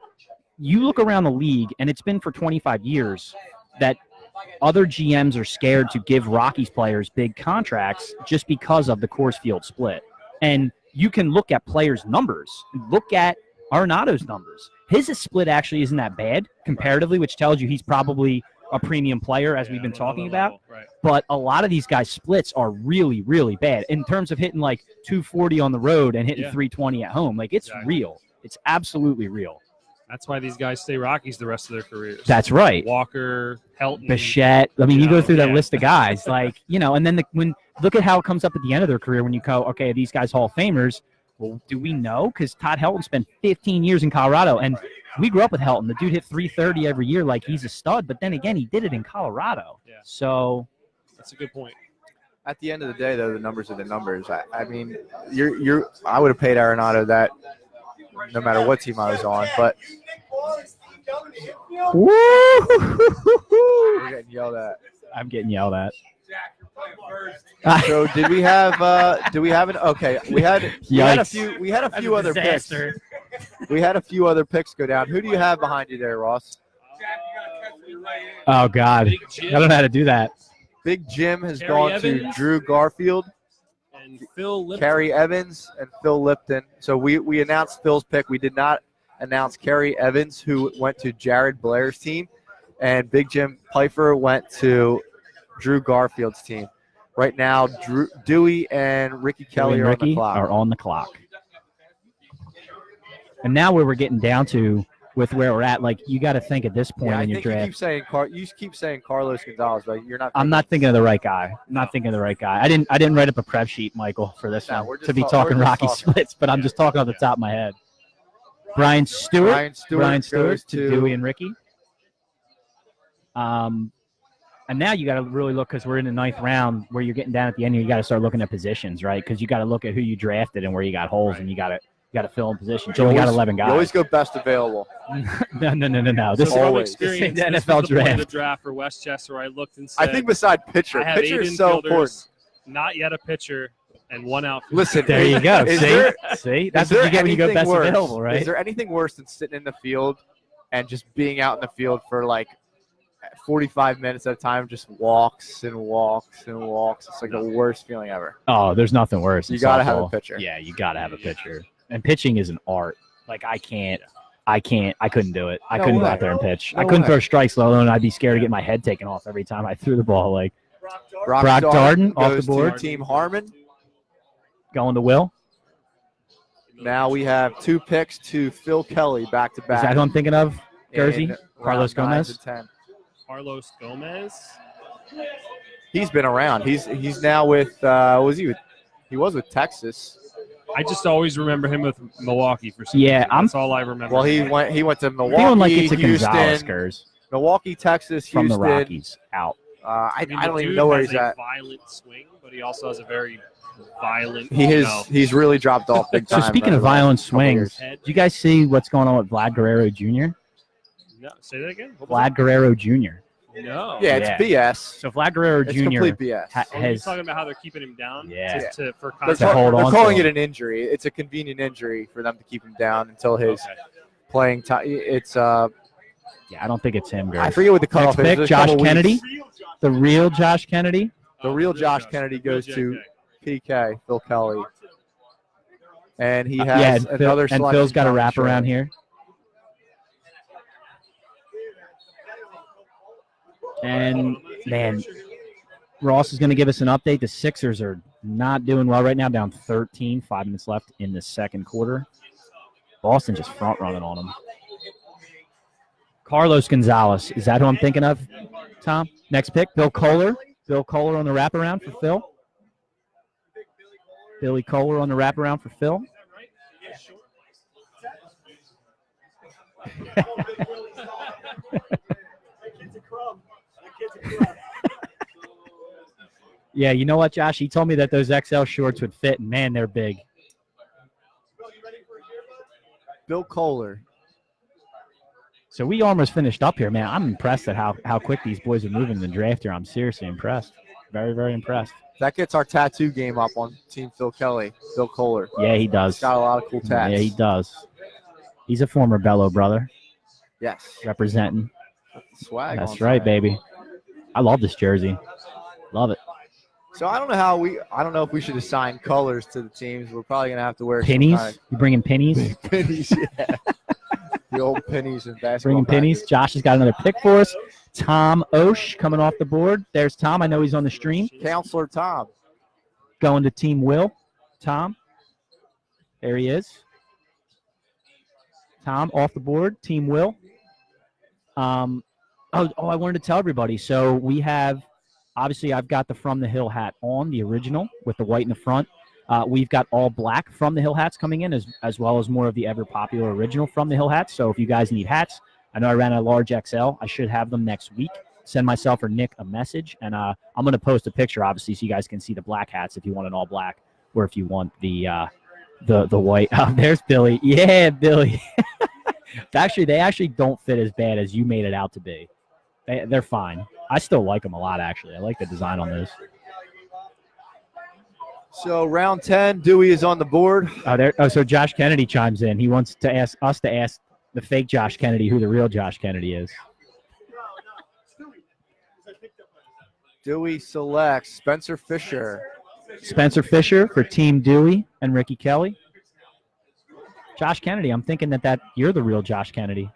you look around the league, and it's been for 25 years that other GMs are scared to give Rockies players big contracts just because of the Coors Field split. And you can look at players' numbers. Look at Arenado's numbers. His split actually isn't that bad comparatively, which tells you he's probably a premium player, as we've been talking about. Right. But a lot of these guys' splits are really, really bad in terms of hitting like 240 on the road and hitting 320 at home. Like, it's real. It's absolutely real. That's why these guys stay Rockies the rest of their careers. That's right. Walker, Helton, Bichette. I mean, you go through that list of guys, like, and then look at how it comes up at the end of their career when you go, okay, these guys Hall of Famers. Well, do we know? Because Todd Helton spent 15 years in Colorado, and we grew up with Helton. The dude hit 330 every year like he's a stud, but then again, he did it in Colorado. Yeah. So that's a good point. At the end of the day, though, the numbers are the numbers. I mean, I would have paid Arenado that no matter what team I was on, but we're getting yelled at. I'm getting yelled at. So did we have an okay? We had a few other picks. We had a few other picks go down. Who do you have behind you there, Ross? Oh God, I don't know how to do that. Big Jim has Kerry gone Evans. to Drew Garfield, And Phil Lipton. Kerry Evans, and Phil Lipton. So we announced Phil's pick. We did not announce Kerry Evans, who went to Jared Blair's team, and Big Jim Pfeiffer went to Drew Garfield's team. Right now, Dewey and Ricky Kelly are on the clock. And now where we're getting down to with where we're at, like, you got to think at this point in your draft. You keep saying Carlos Gonzalez, but you're not. I'm not thinking of the right guy. I didn't write up a prep sheet, Michael, for this one to be talking Rocky splits, but I'm just talking off the top of my head. Brian Stewart goes to Dewey and Ricky. And now you got to really look, because we're in the 9th round where you're getting down at the end. You got to start looking at positions, right? Because you got to look at who you drafted and where you got holes, and you got to fill in positions. You only got 11 guys. You always go best available. No. This So from always. experience, The this NFL was the point of draft. the draft for Westchester. I looked and said, I think beside pitcher, I have pitcher 8 is so infielders, important. not yet a pitcher, and 1 outfielder. Listen, There you go. See? That's what you get when you go anything best worse? available, right? Is there anything worse than sitting in the field and just being out in the field for like 45 minutes at a time, just walks and walks and walks? It's like the worst feeling ever. Oh, there's nothing worse. You in got to have a softball. pitcher. Yeah, you got to have a pitcher. And pitching is an art. Like, I couldn't do it. I couldn't go out there and pitch. I couldn't throw strikes, let alone I'd be scared to get my head taken off every time I threw the ball. Like, Brock Darden off the goes board. to Team Harmon. Going to Will. Now we have 2 picks to Phil Kelly back to Is back. that who I'm thinking of? Jersey? in Carlos round 9 Gomez? to 10. Carlos Gomez. He's been around. He's now with he was with Texas. I just always remember him with Milwaukee for some Yeah, reason. That's all I remember. Well, he went to Feeling Milwaukee, like it's a Gonzalez Houston, curse Milwaukee, Texas, from Houston, the Rockies out. I mean, don't the even dude know where has he's a at. violent swing, but he also has a very violent. He's really dropped off big So time. speaking over of the last violent couple years. swings, do you guys see what's going on with Vlad Guerrero Jr.? No, say that again. What was Vlad Guerrero Jr. that? No. Yeah, it's BS. So Vlad Guerrero It's Jr. complete BS. Oh, you're talking about how they're keeping him down. Yeah. For They're, to hold they're on calling to it him. an injury. It's a convenient injury for them to keep him down until his Okay. playing time. It's Yeah, I don't think it's him, I guys. forget what the cutoff Next is. pick, There's a Josh couple Kennedy. weeks. The real Josh Kennedy. The real Josh Kennedy goes to PK, Phil Kelly. And he has and another and Phil's got a wrap around here. And, man, Ross is going to give us an update. The Sixers are not doing well right now, down 13, 5 minutes left in the second quarter. Boston just front running on them. Carlos Gonzalez, is that who I'm thinking of, Tom? Next pick, Bill Kohler. Bill Kohler on the wraparound for Phil. Billy Kohler on the wraparound for Phil. Yeah, you know what, Josh? He told me that those XL shorts would fit, and man, they're big. Bill Kohler. So we almost finished up here, man. I'm impressed at how quick these boys are moving in the draft here. I'm seriously impressed. Very, very impressed. That gets our tattoo game up on Team Phil Kelly, Bill Kohler. Yeah, he does. He's got a lot of cool tats. Yeah, he does. He's a former Bello brother. Yes. Representing. Swag. That's right, baby. I love this jersey. Love it. So I don't know if we should assign colors to the teams. We're probably gonna have to wear Pennies? some You bringing pennies? kind of pennies, yeah. The old pennies and basketball. Bringing pennies. Josh has got another pick for us. Tom Osh coming off the board. There's Tom. I know he's on the stream. Counselor Tom. Going to Team Will. Tom. There he is. Tom off the board. Team Will. I wanted to tell everybody. So we have, obviously, I've got the From the Hill hat on, the original with the white in the front. We've got all black From the Hill hats coming in, as well as more of the ever popular original From the Hill hats. So if you guys need hats, I know I ran a large XL. I should have them next week. Send myself or Nick a message, and I'm going to post a picture, obviously, so you guys can see the black hats if you want an all black, or if you want the white. Oh, there's Billy. Yeah, Billy. They actually don't fit as bad as you made it out to be. They're fine. I still like them a lot, actually. I like the design on those. So round 10, Dewey is on the board. So Josh Kennedy chimes in. He wants to ask us to ask the fake Josh Kennedy who the real Josh Kennedy is. Dewey selects Spencer Fisher. Spencer Fisher for Team Dewey and Ricky Kelly. Josh Kennedy, I'm thinking that you're the real Josh Kennedy.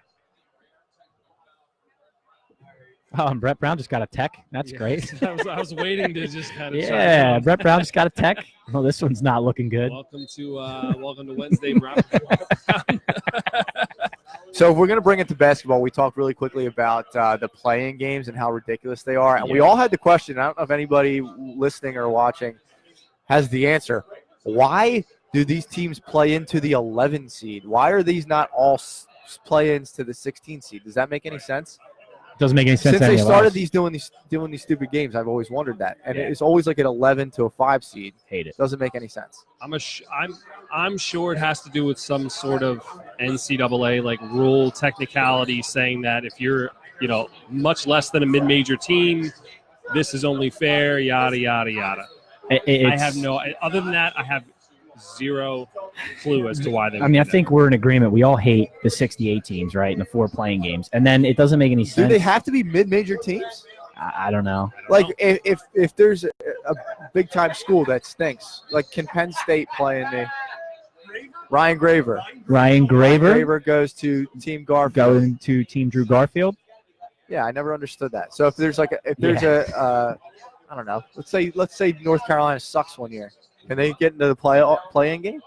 Oh, and Brett Brown just got a tech. That's great. I was waiting to just kind of. Yeah, Brett Brown just got a tech. Well, this one's not looking good. Welcome to Wednesday, Brown. So if we're going to bring it to basketball, we talked really quickly about the playing games and how ridiculous they are. And we all had the question. I don't know if anybody listening or watching has the answer. Why do these teams play into the 11 seed? Why are these not all play-ins to the 16 seed? Does that make any sense? Doesn't make any sense. Since they started doing these stupid games, I've always wondered that, and it's always like an 11 to a 5 seed. Hate it. Doesn't make any sense. I'm sure it has to do with some sort of NCAA like rule technicality saying that if you're much less than a mid-major team, this is only fair. Yada yada yada. I have no. Other than that, I have zero clue as to why they. I think we're in agreement. We all hate the 68 teams, right? And the 4 playing games, and then it doesn't make any sense. Do they have to be mid-major teams? I don't know. Like if there's a big-time school that stinks, like can Penn State play in the Ryan Graver? Ryan Graver. Graver goes to Team Garfield. Going to Team Drew Garfield. Yeah, I never understood that. So if there's I don't know. Let's say North Carolina sucks one year. Can they get into the play-in game?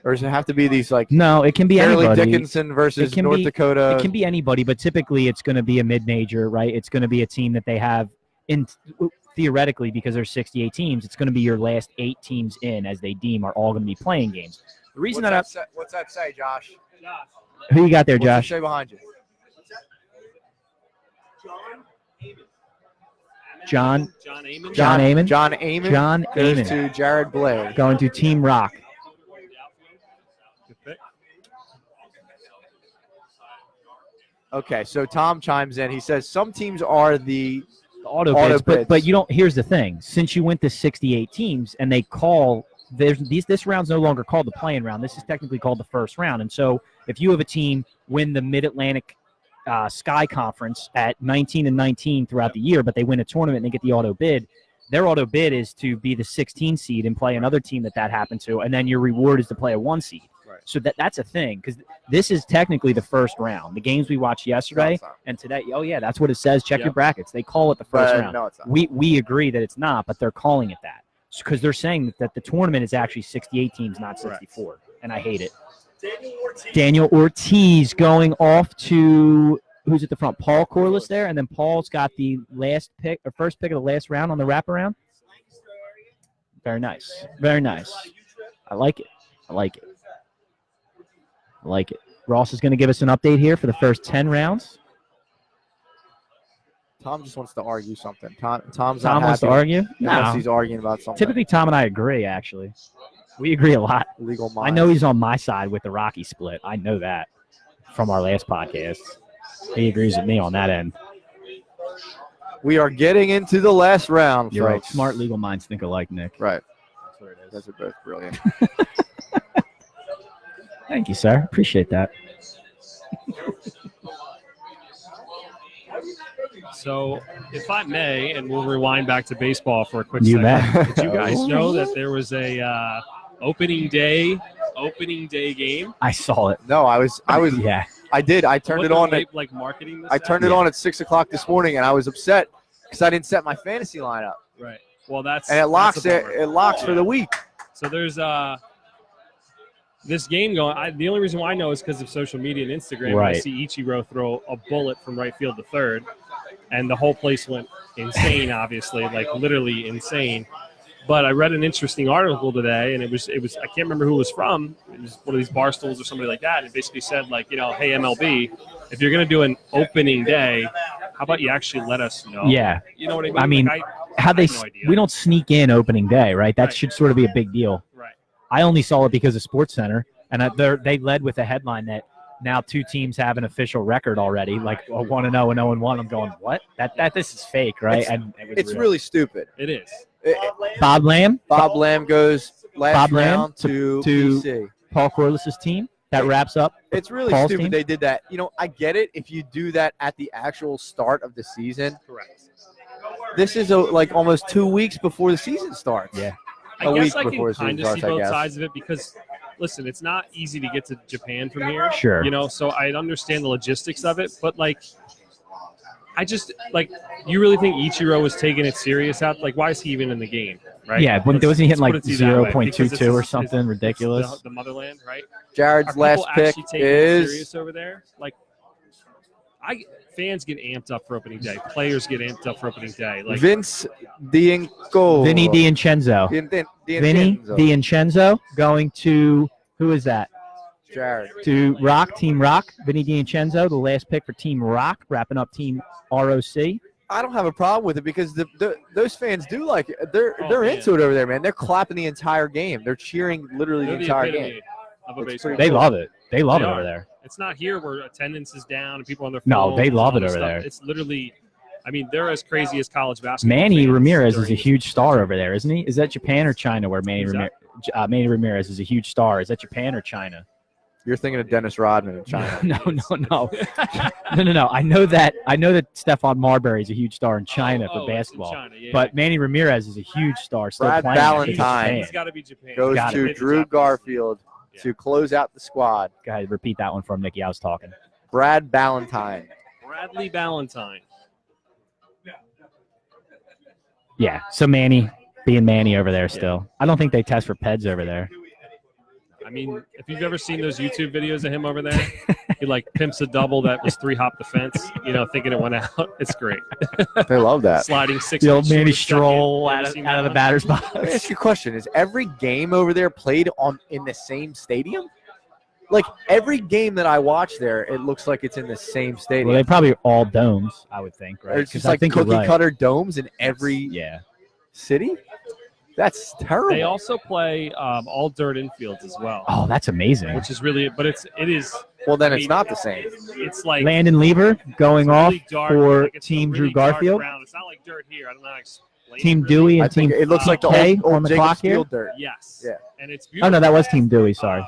Or does it have to be these No, it can be Fairleigh anybody. Dickinson versus North Dakota? It can be anybody, but typically it's going to be a mid-major, right? It's going to be a team that they have theoretically, because there's 68 teams, it's going to be your last 8 teams in, as they deem, are all going to be playing games. The reason what's that say, Josh? Who you got there, Josh? What's it say behind you? John Amon. John Amon. John Amon. John goes Amon. to Jared Blair. Going to Team Rock. Good pick. Okay, so Tom chimes in. He says some teams are the Auto Auto bids, bids. but you don't. Here's the thing: since you went to 68 teams and they call this round's no longer called the play-in round. This is technically called the first round. And so if you have a team win the Mid-Atlantic Sky Conference at 19-19 throughout the year, but they win a tournament and they get the auto bid, their auto bid is to be the 16 seed and play another team that happened to, and then your reward is to play a 1 seed. Right. So that's a thing, because this is technically the first round. The games we watched yesterday and today, oh yeah, that's what it says. Check your brackets. They call it the first round. No, it's not. We agree that it's not, but they're calling it that because they're saying that the tournament is actually 68 teams, not 64, and I hate it. Daniel Ortiz going off to who's at the front? Paul Corliss there, and then Paul's got the last pick or first pick of the last round on the wraparound. Very nice, very nice. I like it. I like it. I like it. Ross is going to give us an update here for the first 10 rounds. Tom just wants to argue something. Tom's Tom not wants to happy argue? unless No. he's arguing about something. Typically, Tom and I agree, actually. We agree a lot. Legal minds. I know he's on my side with the Rocky split. I know that from our last podcast. He agrees with me on that end. We are getting into the last round, You're right. folks. Smart legal minds think alike, Nick. Right. That's what it is. Those are both brilliant. Thank you, sir. Appreciate that. So, if I may, and we'll rewind back to baseball for a quick You second. bet. Did you guys know that there was a opening day game? I saw it. No, I was. Yeah. I did. I turned What it the on. way, like marketing. This I turned it on at 6 o'clock this morning, and I was upset because I didn't set my fantasy lineup, Right. Well, that's and it locks that's a bummer. it locks for the week. So there's this game going. The only reason why I know is because of social media and Instagram. Right. I see Ichiro throw a bullet from right field to third, and the whole place went insane. Obviously, like literally insane. But I read an interesting article today, and it was I can't remember who it was from. It was one of these bar stools or somebody like that. And it basically said, like, hey, MLB, if you're going to do an opening day, how about you actually let us know? Yeah. You know what I mean? I mean, Like, How they I have no idea. we don't sneak in opening day, right? That Right. should sort of be a big deal. Right. I only saw it because of Sports Center, and they led with a headline that now 2 teams have an official record already, like a 1-0 and 0-1. I'm going, what? That this is fake, right? And it was It's real. really stupid. It is. Bob Lamb, Bob Lamb goes last Bob Lamb round to to- BC. Paul Corliss' team. That wraps up. It's really Paul's stupid team? they did that. I get it if you do that at the actual start of the season. Correct. This is like almost 2 weeks before the season starts. Yeah. I A guess week I before can the season kind of see starts, I both guess. sides of it because, listen, it's not easy to get to Japan from here. Sure. So I understand the logistics of it, but I just you really think Ichiro was taking it serious out? Like, why is he even in the game? Right? Yeah, wasn't he hitting Let's like put it to you that way, because 0.22 or it's something ridiculous? The motherland, right? Jared's Are last people pick actually taking it is serious over there? Fans get amped up for opening day. Players get amped up for opening day. Vince D'Inco. Vinny D'Incenzo. Vinny D'Incenzo going to who is that? Jared. To Rock, Team Rock. Vinny D'Incenzo, the last pick for Team Rock, wrapping up Team ROC. I don't have a problem with it because those fans do like it. They're man. into it over there, man. They're clapping the entire game. They're cheering literally the They're the entire epitome game. of a It's baseball. pretty They cool. love it. They love They it are. over there. It's not here where attendance is down and people on their No, phones. they and love all it this over stuff. there. It's literally, they're as crazy as college basketball. Manny fans Ramirez is a during- huge star over there, isn't he? Is that Japan or China where Manny, Who's that? Manny Ramirez is a huge star? Is that Japan or China? You're thinking of Dennis Rodman in China. No. No. I know that Stephon Marbury is a huge star in China Oh, for it's in basketball. China, yeah. But Manny Ramirez is a huge star. Still Brad playing. I think it's Ballantyne. Japan. He's got to be Japan. Goes Got to it. Drew Garfield to close out the squad. Go ahead, repeat that one from Nicky. I was talking. Brad Ballantyne. Bradley Ballantyne. Yeah, so Manny being Manny over there still. I don't think they test for PEDs over there. If you've ever seen those YouTube videos of him over there, he pimps a double that was 3-hop the fence, thinking it went out. It's great. They love that. Sliding 6 The old inches Manny to second. Stroll You out ever of seen the that batter's Let me box. ask you a question. Is every game over there played in the same stadium? like every game that I watch there, it looks like it's in the same stadium. Well, they probably all domes, I would think, right? It's 'Cause just I like think you're cookie right. cutter domes in every Yeah. city. That's terrible. They also play all dirt infields as well, Oh, that's amazing. which is really. But it is. Well, then I it's mean, not the same. It's like Landon Lever going it's off really dark, for like it's a Team really Drew Garfield. dark brown. It's not like dirt here. I don't know how to explain Team it really. Dewey I and think Team it looks like the K old on the Jacobs clock here. Field dirt. Yes. Yeah. And it's Oh, beautiful. no, that was Team Dewey. Sorry.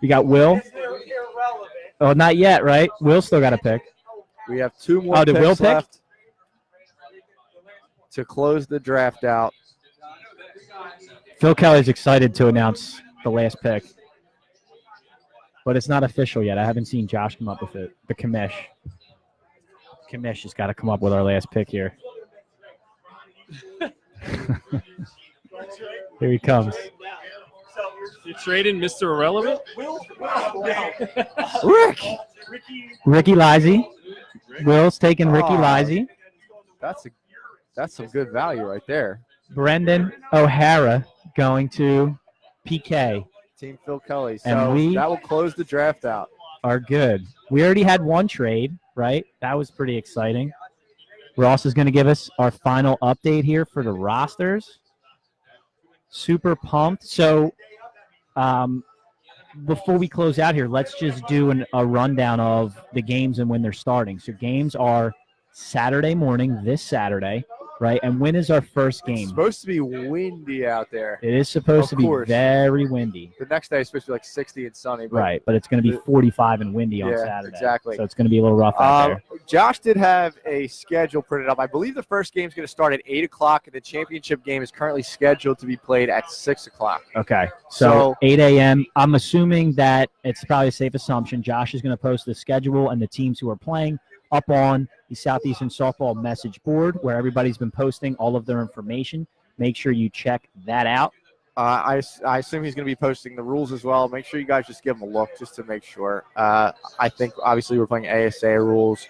We got Will. Oh, not yet, right? Will still got a pick. We have 2 more Oh, did picks Will pick? left to close the draft out. Phil Kelly's excited to announce the last pick, but it's not official yet. I haven't seen Josh come up with it. The commish. Commish has got to come up with our last pick here. Here he comes. You're trading Mr. Irrelevant? Rick! Ricky Lizzie. Will's taking Ricky Oh. Lizzie. That's some good value right there. Brendan O'Hara going to PK. Team Phil Kelly. And So we- that will close the draft out. Are good. We already had one trade, right? That was pretty exciting. Ross is going to give us our final update here for the rosters. Super pumped. So before we close out here, let's just do a rundown of the games and when they're starting. So games are Saturday morning, this Saturday, right? And when is our first It's game? supposed to be windy out there. It is supposed Of to be course. very windy. The next day is supposed to be like 60 and sunny. But Right, but it's going to be 45 and windy on Yeah, Saturday. exactly. So it's going to be a little rough out there. Josh did have a schedule printed up. I believe the first game is going to start at 8 o'clock, and the championship game is currently scheduled to be played at 6 o'clock. Okay, so 8 a.m. I'm assuming that it's probably a safe assumption. Josh is going to post the schedule and the teams who are playing up on the Southeastern Softball message board where everybody's been posting all of their information. Make sure you check that out. I assume he's going to be posting the rules as well. Make sure you guys just give him a look just to make sure. I think, obviously, we're playing ASA rules.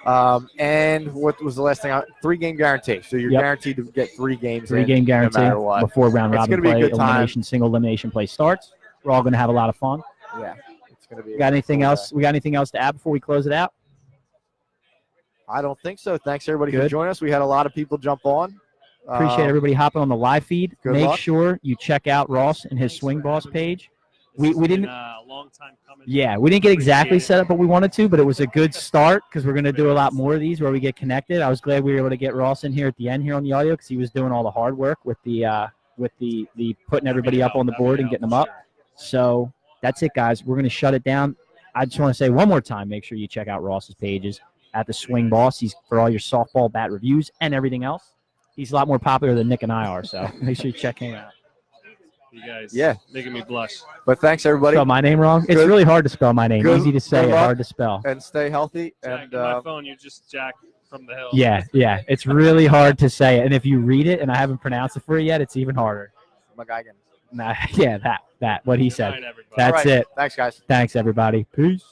And what was the last thing? 3-game guarantee. So you're Yep. guaranteed to get 3 games 3-game in, guarantee no matter what. before round It's robin gonna be a play, good time. elimination, single elimination play starts. We're all going to have a lot of fun. Yeah, it's going to be. We got anything cool else? day. We got anything else to add before we close it out? I don't think so. Thanks, everybody, for Good. joining us. We had a lot of people jump on. Appreciate everybody hopping on the live feed. good Make luck. sure you check out Ross and his Swing Boss page. We didn't. A long time coming. Yeah, we didn't get exactly set up what we wanted to, but it was a good start because we're going to do a lot more of these where we get connected. I was glad we were able to get Ross in here at the end here on the audio because he was doing all the hard work with the putting everybody up on the board and getting them up. So that's it, guys. We're going to shut it down. I just want to say one more time, make sure you check out Ross's pages at the Swing Boss. He's for all your softball bat reviews and everything else. He's a lot more popular than Nick and I are, so make sure you check him out. You guys making me blush. But thanks, everybody. Spell my name wrong? It's Good. really hard to spell my name. Good- Easy to say, good luck. hard to spell. And stay healthy. Jack, And my phone, you just Jack from the hill. Yeah. It's really hard to say it. And if you read it and I haven't pronounced it for you yet, it's even harder. my guy again. Nah, yeah, that, what he Good said. night, everybody. That's All right. it. Thanks, guys. Thanks, everybody. Peace.